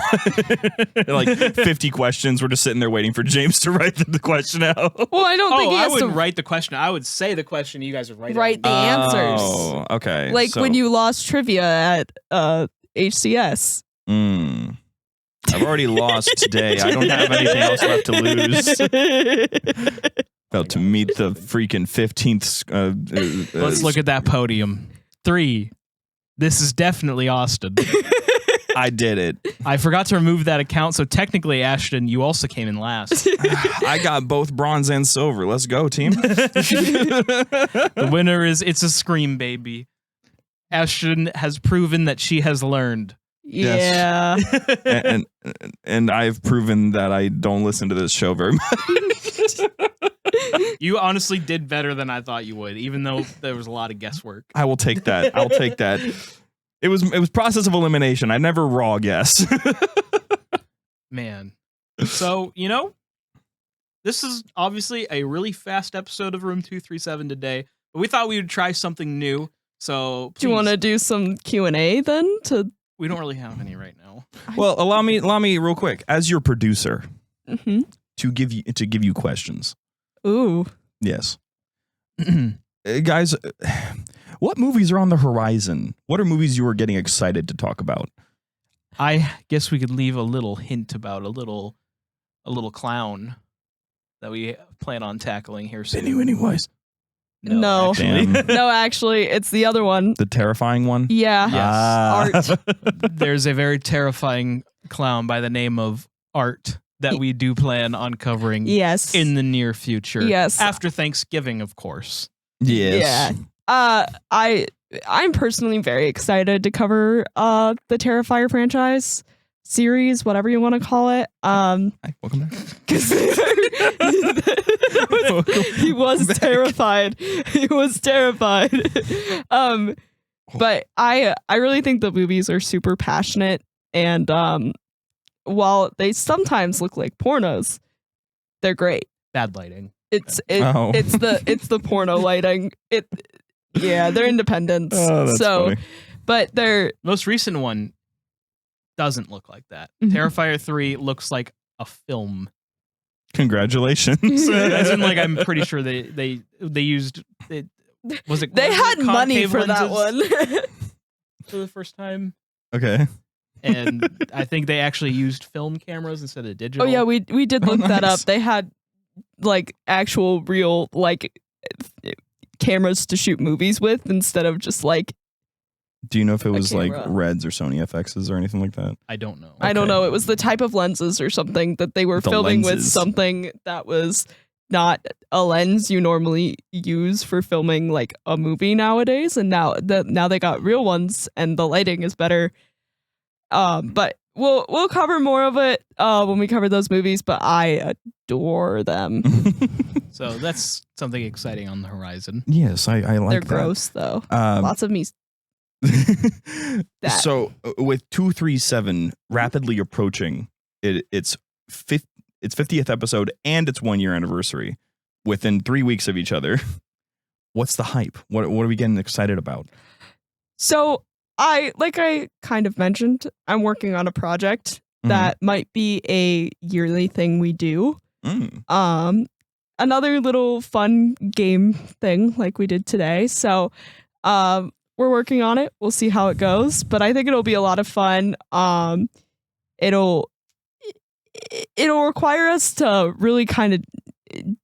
Like 50 questions. We're just sitting there waiting for James to write the question out. Well, I don't think he I has wouldn't to write the question. I would say the question. You guys would write write it the out. answers. Oh, okay. Like So- when you lost trivia at HCS. I've already lost today. I don't have anything else left to lose. About to meet the freaking 15th. Let's look at that podium. 3. This is definitely Austin. I did it. I forgot to remove that account, so technically, Ashton, you also came in last. I got both bronze and silver. Let's go, team. The winner is It's a Scream Baby. Ashton has proven that she has learned. Yeah. and I've proven that I don't listen to this show very much. You honestly did better than I thought you would, even though there was a lot of guesswork. I will take that. I'll take that. It was process of elimination. I never raw guess. Man. So, this is obviously a really fast episode of Room 237 today, but we thought we would try something new. So, Do you want to do some Q&A then? We don't really have any right now. Well, allow me real quick as your producer Mhm. to give you questions. Ooh. Yes. Guys, what movies are on the horizon? What are movies you are getting excited to talk about? I guess we could leave a little hint about a little clown that we plan on tackling here soon. Anyways. No. actually. Damn. No, actually, it's the other one. The terrifying one? Yeah. Yes. Art. There's a very terrifying clown by the name of Art that we do plan on covering Yes. in the near future. Yes. After Thanksgiving, of course. Yes. Yeah. I'm personally very excited to cover the Terrifier franchise series, whatever you want to call it. Hi, welcome back. He was terrified. He was terrified. But I really think the movies are super passionate, and while they sometimes look like pornos, they're great. Bad lighting. It's Oh. it's the porno lighting. They're independent. Oh, that's so funny. but they're Most recent one doesn't look like that. Mhm. Terrifier 3 looks like a film. Congratulations. As in, like, I'm pretty sure they used it. Was it? they had money concave for that lenses one. for the first time, Okay. and I think they actually used film cameras instead of digital. Oh yeah, we did Oh, look that nice. up. They had like actual real cameras to shoot movies with instead of just like Do you know if it was like camera. Reds or Sony FXs or anything like that? I don't know. I don't Okay. know. It was the type of lenses or something that they were The filming with lenses. something that was not a lens you normally use for filming like a movie nowadays. And now they got real ones and the lighting is better. But we'll cover more of it when we cover those movies. But I adore them. So that's something exciting on the horizon. Yes, I like They're that. gross though. Um, Lots of me. That. So with 237 rapidly approaching its 50th episode and its 1 year anniversary within 3 weeks of each other, what's the hype? What are we getting excited about? So I kind of mentioned, I'm working on a project that might be a yearly thing we do. Another little fun game thing like we did today. So we're working on it. We'll see how it goes, but I think it'll be a lot of fun. It'll require us to really kind of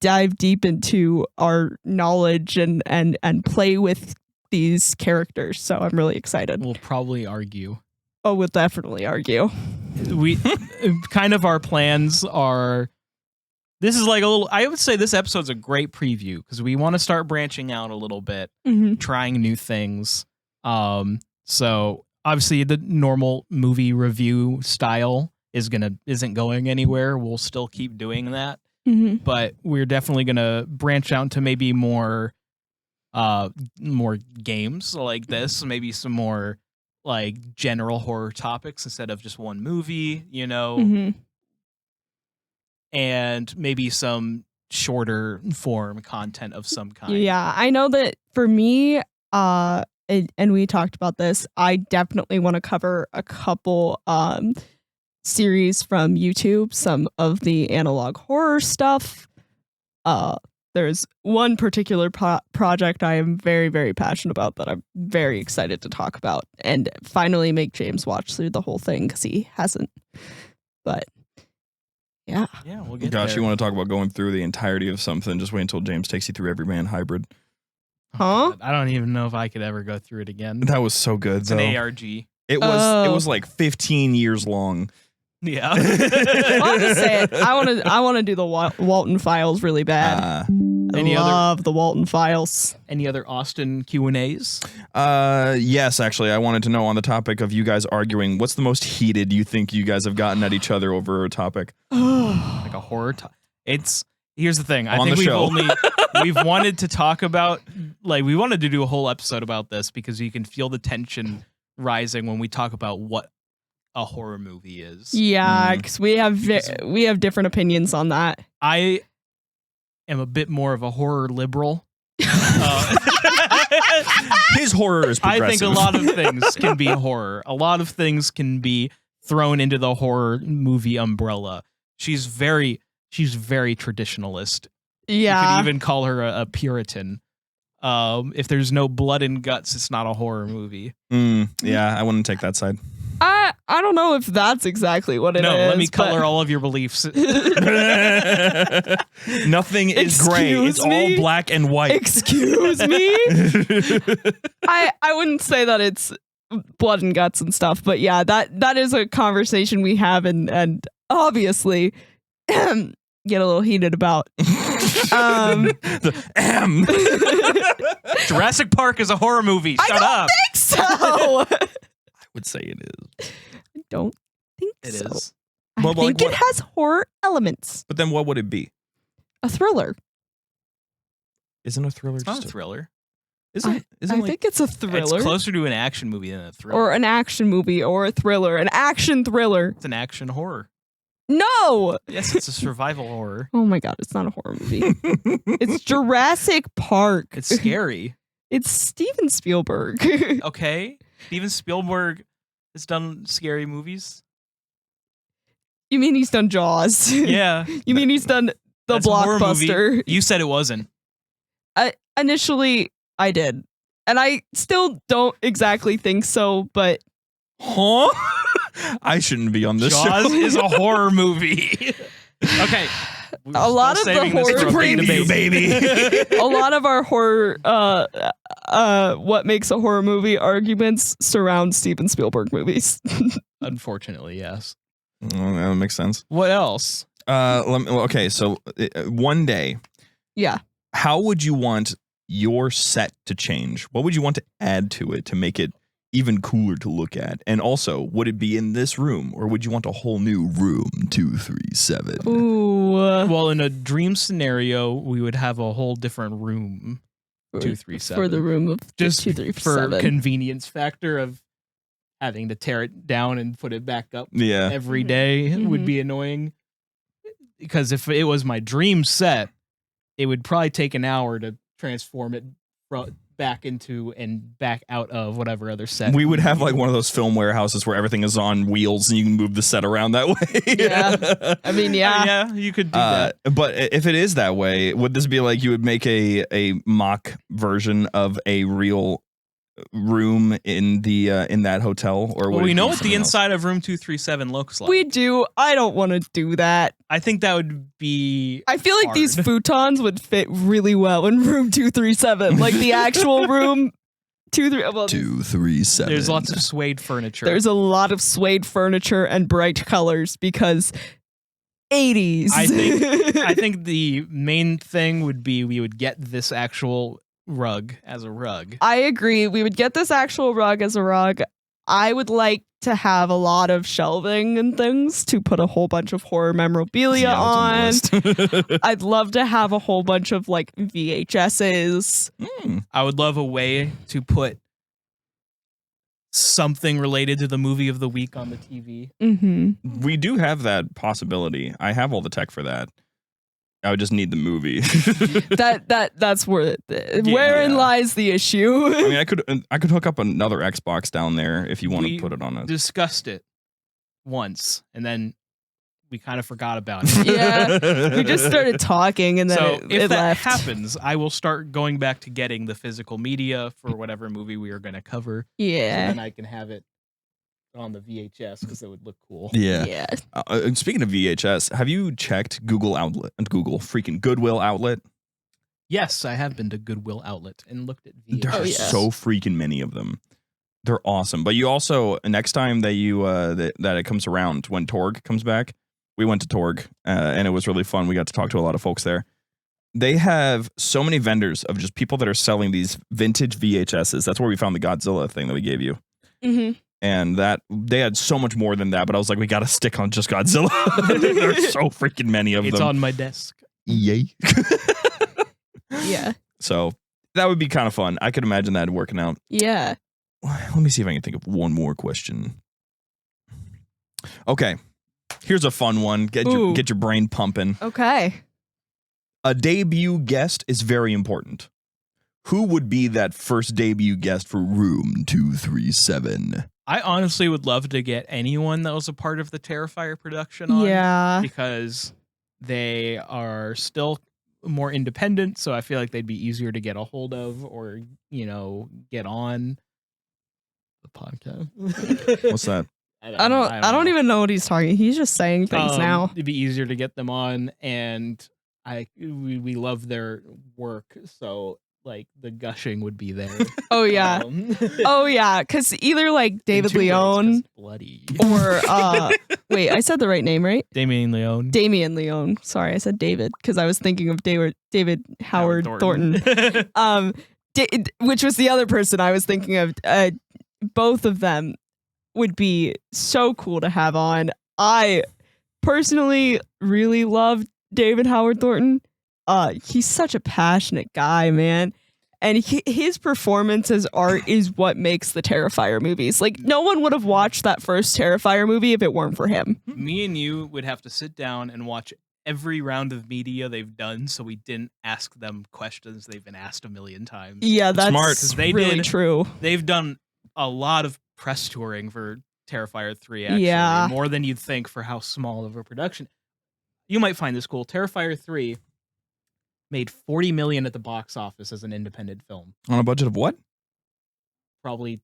dive deep into our knowledge and play with these characters. So I'm really excited. We'll probably argue. Oh, we'll definitely argue. We kind of our plans are. This is like a little. I would say this episode's a great preview because we want to start branching out a little bit, trying new things. So obviously the normal movie review style isn't going anywhere. We'll still keep doing that, Mhm. but we're definitely gonna branch out to maybe more games like this, maybe some more like general horror topics instead of just one movie, Mhm. and maybe some shorter form content of some kind. Yeah, I know that for me, and we talked about this, I definitely want to cover a couple series from YouTube, some of the analog horror stuff. There's one particular project I am very, very passionate about that I'm very excited to talk about and finally make James watch through the whole thing because he hasn't. But yeah, we'll get Gosh, there. you want to talk about going through the entirety of something? Just wait until James takes you through every man hybrid. Huh? God, I don't even know if I could ever go through it again. That was so good. It's though. an ARG. It was like 15 years long. Yeah. Well, I'll just say it. I want to do the Walton Files really bad. I love the Walton Files. Any other Austin Q&As? Yes, actually, I wanted to know on the topic of you guys arguing, what's the most heated you think you guys have gotten at each other over a topic? Like a horror here's the thing. I On think the show. we've wanted to talk about, like, we wanted to do a whole episode about this because you can feel the tension rising when we talk about what a horror movie is. Yeah, because we have different opinions on that. I am a bit more of a horror liberal. His horror is progressive. I think a lot of things can be horror. A lot of things can be thrown into the horror movie umbrella. She's very traditionalist. Yeah. You could even call her a Puritan. If there's no blood and guts, it's not a horror movie. Yeah, I wouldn't take that side. I don't know if that's exactly what it is. No, let me color all of your beliefs. Nothing is gray. It's all black and white. Excuse me? I wouldn't say that it's blood and guts and stuff, but yeah, that is a conversation we have and obviously get a little heated about. Jurassic Park is a horror movie. Shut up. Think so. I would say it is. I don't think It so. is. I Well, think like it has horror elements. But then what would it be? A thriller. Isn't a thriller It's not just a thriller. Isn't I like think it's a thriller. It's closer to an action movie than a thriller. Or an action movie or a thriller. An action thriller. It's an action horror. No! Yes, it's a survival horror. Oh my god, it's not a horror movie. It's Jurassic Park. It's scary. It's Steven Spielberg. Okay. Steven Spielberg has done scary movies. You mean he's done Jaws? Yeah. You mean he's done the That's a horror movie. blockbuster? You said it wasn't. Initially, I did. And I still don't exactly think so, but Huh? I shouldn't be on this Jaws show. is a horror movie. Okay. A lot of the horror- It's a preview, baby. a lot of our horror, what makes a horror movie arguments surround Steven Spielberg movies. Unfortunately, yes. That makes sense. What else? Okay, so one day, Yeah. how would you want your set to change? What would you want to add to it to make it even cooler to look at? And also, would it be in this room, or would you want a whole new room 237? Ooh. Well, in a dream scenario, we would have a whole different room. 237. For the room of Just for 237. convenience factor of having to tear it down and put it back up Yeah. every day would be annoying. Because if it was my dream set, it would probably take an hour to transform it back into and back out of whatever other set. We would have like one of those film warehouses where everything is on wheels and you can move the set around that way. Yeah. I mean, yeah. Yeah, you could do that. But if it is that way, would this be like you would make a mock version of a real room in the in that hotel, or Well, would we it know be what the something else? inside of room 237 looks like. We do. I don't want to do that. I think that would be I feel like these hard. futons would fit really well in room 237. Like the actual room 237. There's lots of suede furniture. There's a lot of suede furniture and bright colors because 80s. I think the main thing would be we would get this actual rug as a rug. I agree. We would get this actual rug as a rug. I would like to have a lot of shelving and things to put a whole bunch of horror memorabilia on. I'd love to have a whole bunch of like VHSs. I would love a way to put something related to the movie of the week on the TV. Mm-hmm. We do have that possibility. I have all the tech for that. I would just need the movie. That's wherein lies the issue. I mean, I could hook up another Xbox down there if you want to put it on it. Discussed it once, and then we kind of forgot about it. Yeah, we just started talking, and then so it if that left. happens, I will start going back to getting the physical media for whatever movie we are going to cover. Yeah, so then I can have it on the VHS because it would look cool. Yeah. And speaking of VHS, have you checked Goodwill Outlet? Yes, I have been to Goodwill Outlet and looked at VHS. There are so freaking many of them. They're awesome. But you also, next time that you that it comes around, when Torg comes back, we went to Torg and it was really fun. We got to talk to a lot of folks there. They have so many vendors of just people that are selling these vintage VHSs. That's where we found the Godzilla thing that we gave you. Mm-hmm. And that they had so much more than that, but I was like, we got to stick on just Godzilla. There's so freaking many of them. It's on my desk. Yay. Yeah. So that would be kind of fun. I could imagine that working out. Yeah. Let me see if I can think of one more question. Okay. Here's a fun one. Get your brain pumping. Okay. A debut guest is very important. Who would be that first debut guest for Room 237? I honestly would love to get anyone that was a part of the Terrifier production on. Yeah. Because they are still more independent, so I feel like they'd be easier to get a hold of or, get on the podcast. What's that? I don't even know what he's talking. He's just saying things now. It'd be easier to get them on, and we love their work, so like the gushing would be there. Oh yeah. Oh yeah, because either like David Leone bloody or wait, I said the right name, right? Damian Leone. Damian Leone. Sorry, I said David because I was thinking of David Howard Thornton. Which was the other person I was thinking of. Both of them would be so cool to have on. I personally really love David Howard Thornton. He's such a passionate guy, man. And his performance as art is what makes the Terrifier movies. Like, no one would have watched that first Terrifier movie if it weren't for him. Me and you would have to sit down and watch every round of media they've done, so we didn't ask them questions they've been asked a million times. Yeah, that's smart. 'Cause they really true. They've done a lot of press touring for Terrifier 3, actually. Yeah. More than you'd think for how small of a production. You might find this cool. Terrifier 3 made $40 million at the box office as an independent film. On a budget of what? Probably.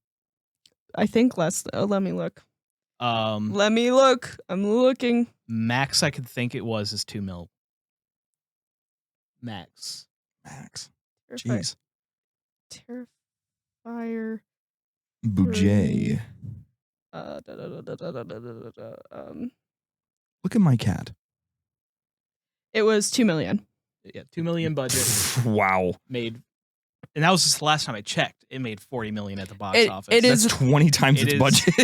I think less. Let me look. Let me look. I'm looking. Max I could think it was is $2 million. Max. Jeez. Terrifier. Boujet. Look at my cat. It was $2 million. Yeah, $2 million budget. Wow. Made, and that was just the last time I checked. It made $40 million at the box office. It is. That's 20 times its budget.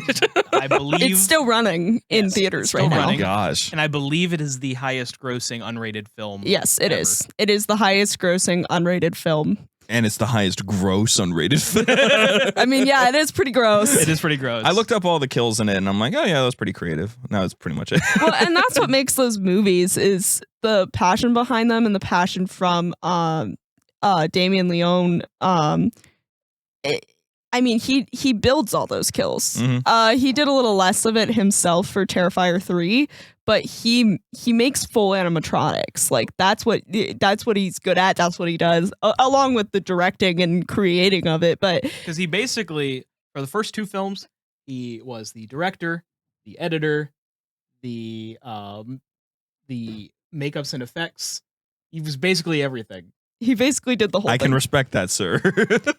I believe It's still running in theaters right now. Oh my gosh. And I believe it is the highest grossing unrated film. Yes, it ever. is. It is the highest grossing unrated film. And it's the highest gross unrated film. I mean, yeah, it is pretty gross. It is pretty gross. I looked up all the kills in it and I'm like, oh yeah, that was pretty creative. Now that's pretty much it. Well, and that's what makes those movies is the passion behind them and the passion from Damian Leone. I mean, he builds all those kills. Mhm. He did a little less of it himself for Terrifier 3, but he makes full animatronics. Like that's what he's good at. That's what he does, along with the directing and creating of it. But because he basically, for the first two films, he was the director, the editor, the makeups and effects. He was basically everything. he basically did the whole I thing. can respect that, sir.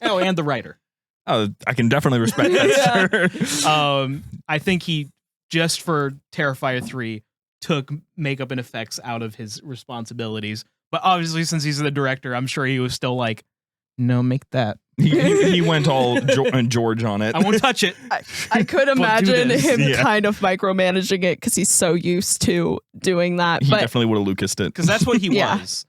Oh, and the writer. Oh, I can definitely respect that, sir. I think he, just for Terrifier 3, took makeup and effects out of his responsibilities. But obviously, since he's the director, I'm sure he was still like, No, make that. He went all George on it. I won't touch it. I could But do imagine this. him Yeah. kind of micromanaging it because he's so used to doing that. He But definitely would have Lucased it. Because that's what he Yeah. was.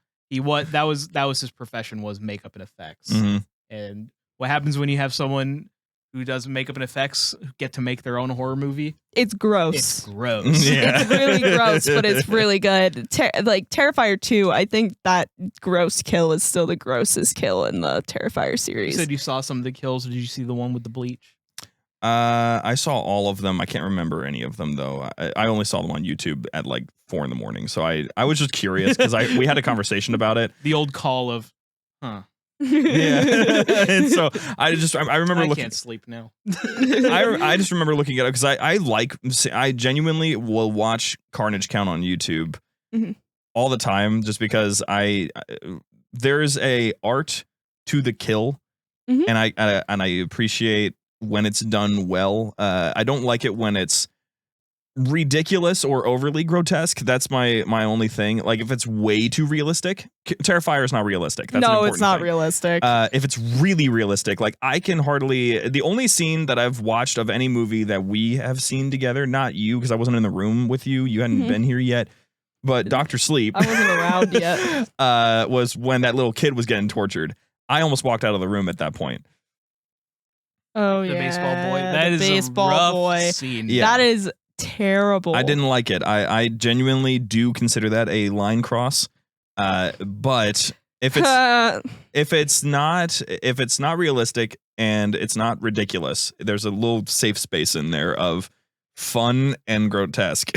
That was his profession, was makeup and effects. Mhm. And what happens when you have someone who does makeup and effects get to make their own horror movie? it's gross. It's gross. Yeah. It's really gross, but it's really good. Like Terrifier 2, I think that gross kill is still the grossest kill in the Terrifier You series. said you saw some of the kills. Did you see the one with the bleach? I saw all of them. I can't remember any of them though. I only saw them on YouTube at like 4 a.m. So I was just curious because we had a conversation about it. The old call of, huh? Yeah. And so I remember I looking. can't sleep now. I just remember looking at it because I genuinely will watch Carnage Count on YouTube Mhm. all the time just because there's a art to the kill, Mhm. and I appreciate when it's done well. I don't like it when it's ridiculous or overly grotesque. That's my only thing. Like if it's way too realistic, Terrifier is not realistic. That's an No, important it's not thing. realistic. If it's really realistic, like I can hardly. The only scene that I've watched of any movie that we have seen together, not you because I wasn't in the room with you. You hadn't Mhm. been here yet. But Dr. Sleep I wasn't around yet. was when that little kid was getting tortured. I almost walked out of the room at that point. Oh The yeah, baseball boy. That the is baseball a rough boy. scene. Yeah. That is terrible. I didn't like it. I genuinely do consider that a line cross. But if it's not realistic and it's not ridiculous, there's a little safe space in there of fun and grotesque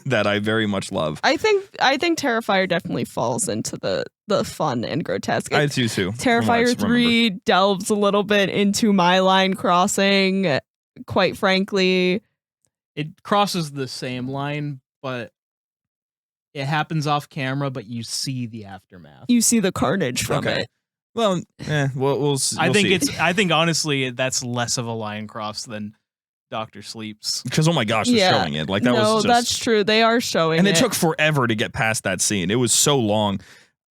that I very much love. I think Terrifier definitely falls into the fun and grotesque. I do too. Terrifier 3 delves a little bit into my line crossing, quite frankly. It crosses the same line, but it happens off camera, but you see the aftermath. You see the carnage from Okay. it. Well, we'll I think see. I think honestly that's less of a line cross than Dr. Sleep's. Because oh my gosh, they're Yeah. showing it. Like that No, was just, that's true. They are showing and it. it took forever to get past that scene. It was so long.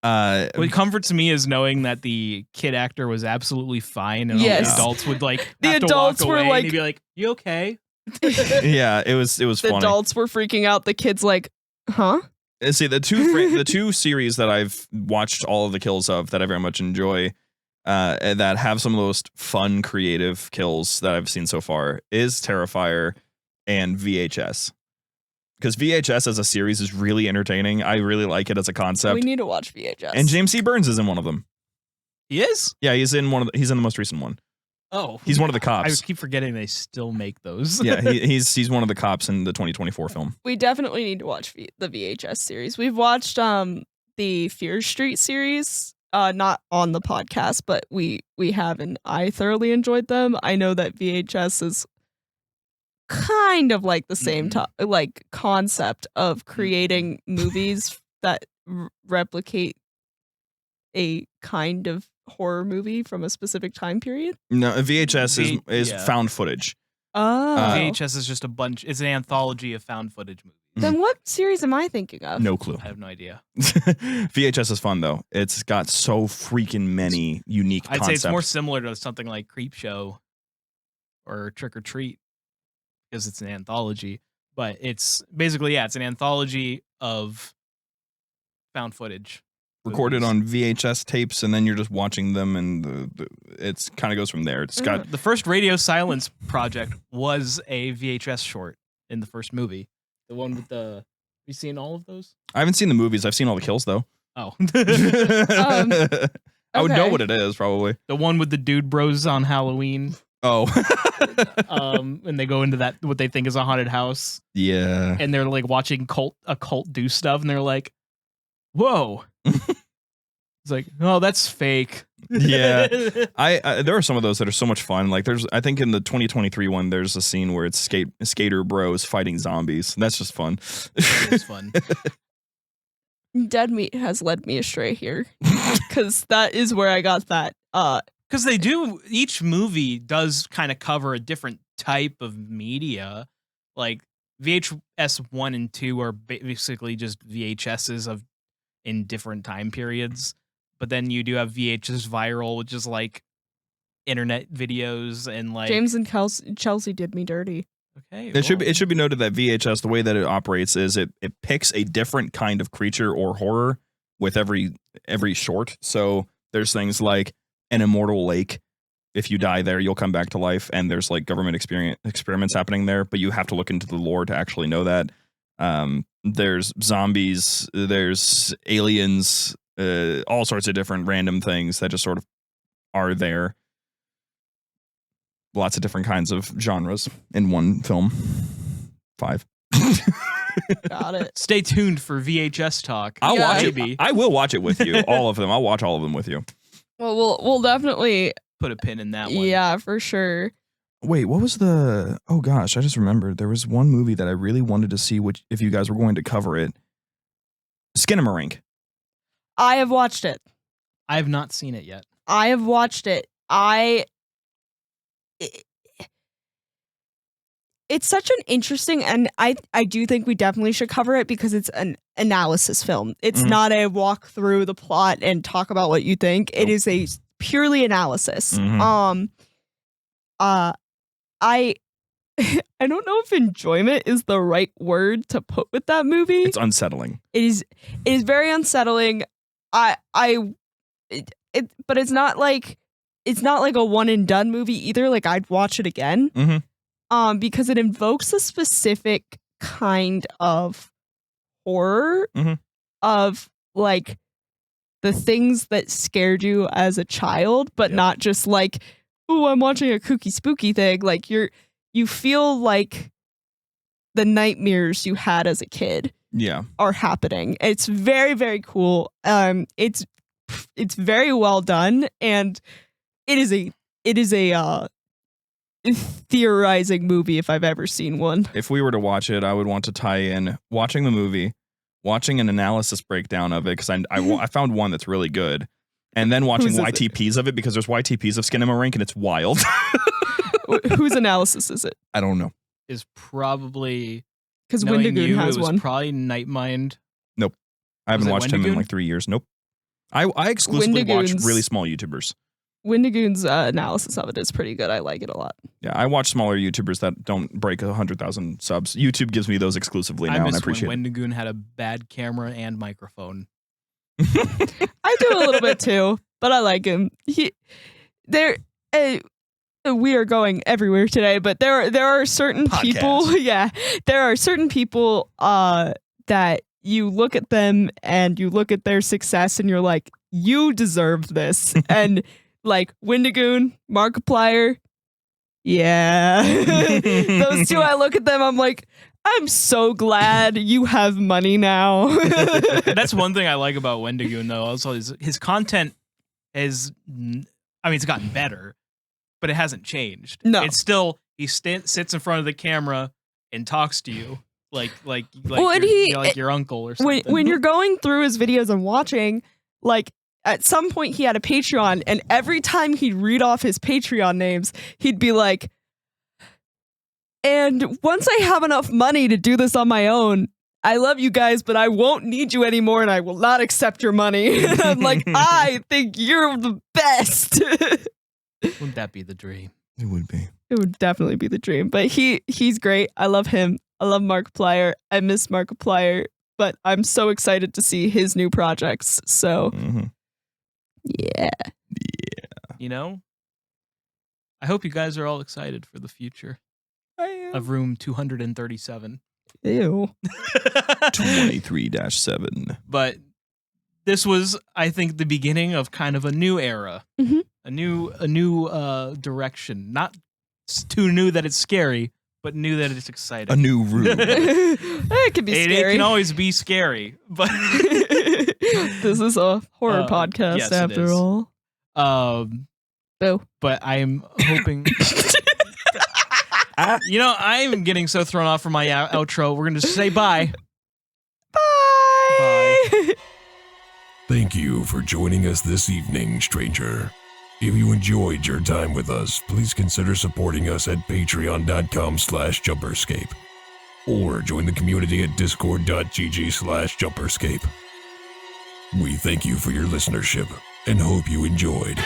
What comforts me is knowing that the kid actor was absolutely fine, and all Yes. the adults would like The have to adults walk were away, like- and he'd be like, "You okay?" yeah, it was the funny. adults were freaking out. The kids like, huh? See the two series that I've watched all of the kills of that I very much enjoy, that have some of the most fun, creative kills that I've seen so far is Terrifier and VHS. Because VHS as a series is really entertaining. I really like it as a We concept. need to watch VHS. And James C. Burns is in one of them. He is. Yeah, he's in the most recent one. Oh, He's one of the I cops. keep forgetting they still make those. Yeah, he's one of the cops in the 2024 film. We definitely need to watch the VHS series. We've watched the Fear Street series, not on the podcast, but we have, and I thoroughly enjoyed them. I know that VHS is kind of like the same like concept of creating movies that replicate a kind of horror movie from a specific time period. No, VHS is Yeah. found footage. Oh, VHS is just a bunch. It's an anthology of found footage movies. then what series am I thinking of? No clue. I have no idea. VHS is fun though. It's got so freaking many unique I'd concepts. say it's more similar to something like Creepshow or Trick or Treat because it's an anthology. But it's basically it's an anthology of found footage. recorded movies. on VHS tapes, and then you're just watching them, and it's kind of goes from there. It's got The first Radio Silence project was a VHS short in the first movie. The one with the. Have you seen all of those? I haven't seen the movies. I've seen all the kills though. Oh. I would know okay. what it is probably. The one with the dude bros on Halloween. Oh, And they go into that what they think is a haunted house, yeah. and they're like watching a cult do stuff, and they're like, "Whoa!" It's like, "Oh, that's fake." Yeah. I there are some of those that are so much fun. Like I think in the 2023 one, there's a scene where it's skater bros fighting zombies. That's just fun. It's fun. Dead Meat has led me astray here because that is where I got that. Because they do, each movie does kind of cover a different type of media. Like VHS 1 and 2 are basically just VHSs in different time periods. but then you do have VHS viral, which is like internet videos and like James and Chelsea did me dirty. Okay, It should be noted that VHS, the way that it operates is it picks a different kind of creature or horror with every short. So there's things like an immortal lake. If you die there, you'll come back to life, and there's like government experiments happening there, but you have to look into the lore to actually know that. There's zombies, there's aliens, all sorts of different random things that just sort of are there. Lots of different kinds of genres in one film. 5. Got it. Stay tuned for VHS talk. I'll watch Maybe. it. I will watch it with you. All of them. I'll watch all of them with you. Well, we'll definitely. Put a pin in that one. Yeah, for sure. Wait, what was the... Oh, gosh, I just remembered. There was one movie that I really wanted to see if you guys were going to cover it. Skinamarink. I have watched it. I have not seen it yet. I have watched it. It's such an interesting, and I do think we definitely should cover it because it's an analysis film. It's not a walk through the plot and talk about what you think. It is a purely analysis. I don't know if enjoyment is the right word to put with that movie. It's unsettling. It is very unsettling. But it's not like a one and done movie either. Like I'd watch it again. Because it invokes a specific kind of horror of like the things that scared you as a child, but not just like, oh, I'm watching a kooky spooky thing. Like you feel like the nightmares you had as a kid are happening. It's very, very cool. It's very well done, and it is a theorizing movie if I've ever seen one. If we were to watch it, I would want to tie in watching the movie, watching an analysis breakdown of it, because I found one that's really good, and then watching YTPs of it, because there's YTPs of Skinamarink, and it's wild. Whose analysis is it? I don't know. Is probably because knowing Wendigoon you, has it was one. Probably Nightmind. Nope. I haven't Was it watched him in Wendigoon? like 3 years. Nope. I exclusively watch Wendigoon's- really small YouTubers. Wendigoon's analysis of it is pretty good. I like it a lot. Yeah, I watch smaller YouTubers that don't break 100,000 subs. YouTube gives me those exclusively now, I and I miss appreciate when it. Wendigoon had a bad camera and microphone. I do a little bit too, but I like him. We are going everywhere today, but there are certain people. Yeah, there are certain people that you look at them and you look at their success and you're like, you deserve this. And like Wendigoon, Markiplier, yeah, those two. I look at them, I'm like, I'm so glad you have money now. That's one thing I like about Wendigoon, though. Also, his content is, it's gotten better, but it hasn't changed. No. It's still, he sits in front of the camera and talks to you like Well, and like your uncle or something. when you're going through his videos and watching, like at some point he had a Patreon, and every time he'd read off his Patreon names, he'd be like, and once I have enough money to do this on my own, I love you guys, but I won't need you anymore, and I will not accept your money. And I'm like, I think you're the best. Wouldn't that be the dream? It would be. It would definitely be the dream. But he's great. I love him. I love Markiplier. I miss Markiplier, but I'm so excited to see his new projects. So, yeah. You know? I hope you guys are all excited for the future I am. of room 237. Ew. 23-7. But this was, I think, the beginning of kind of a new era. Mhm. A new direction. Not too new that it's scary, but new that it's exciting. A new room. It can be It scary. can always be scary, but This is a horror podcast yes, it after is. all. Boo. But I'm hoping. I'm getting so thrown off from my outro. We're gonna just say bye. Bye. Thank you for joining us this evening, stranger. If you enjoyed your time with us, please consider supporting us at patreon.com/JumperScape or join the community at discord.gg/JumperScape. We thank you for your listenership and hope you enjoyed.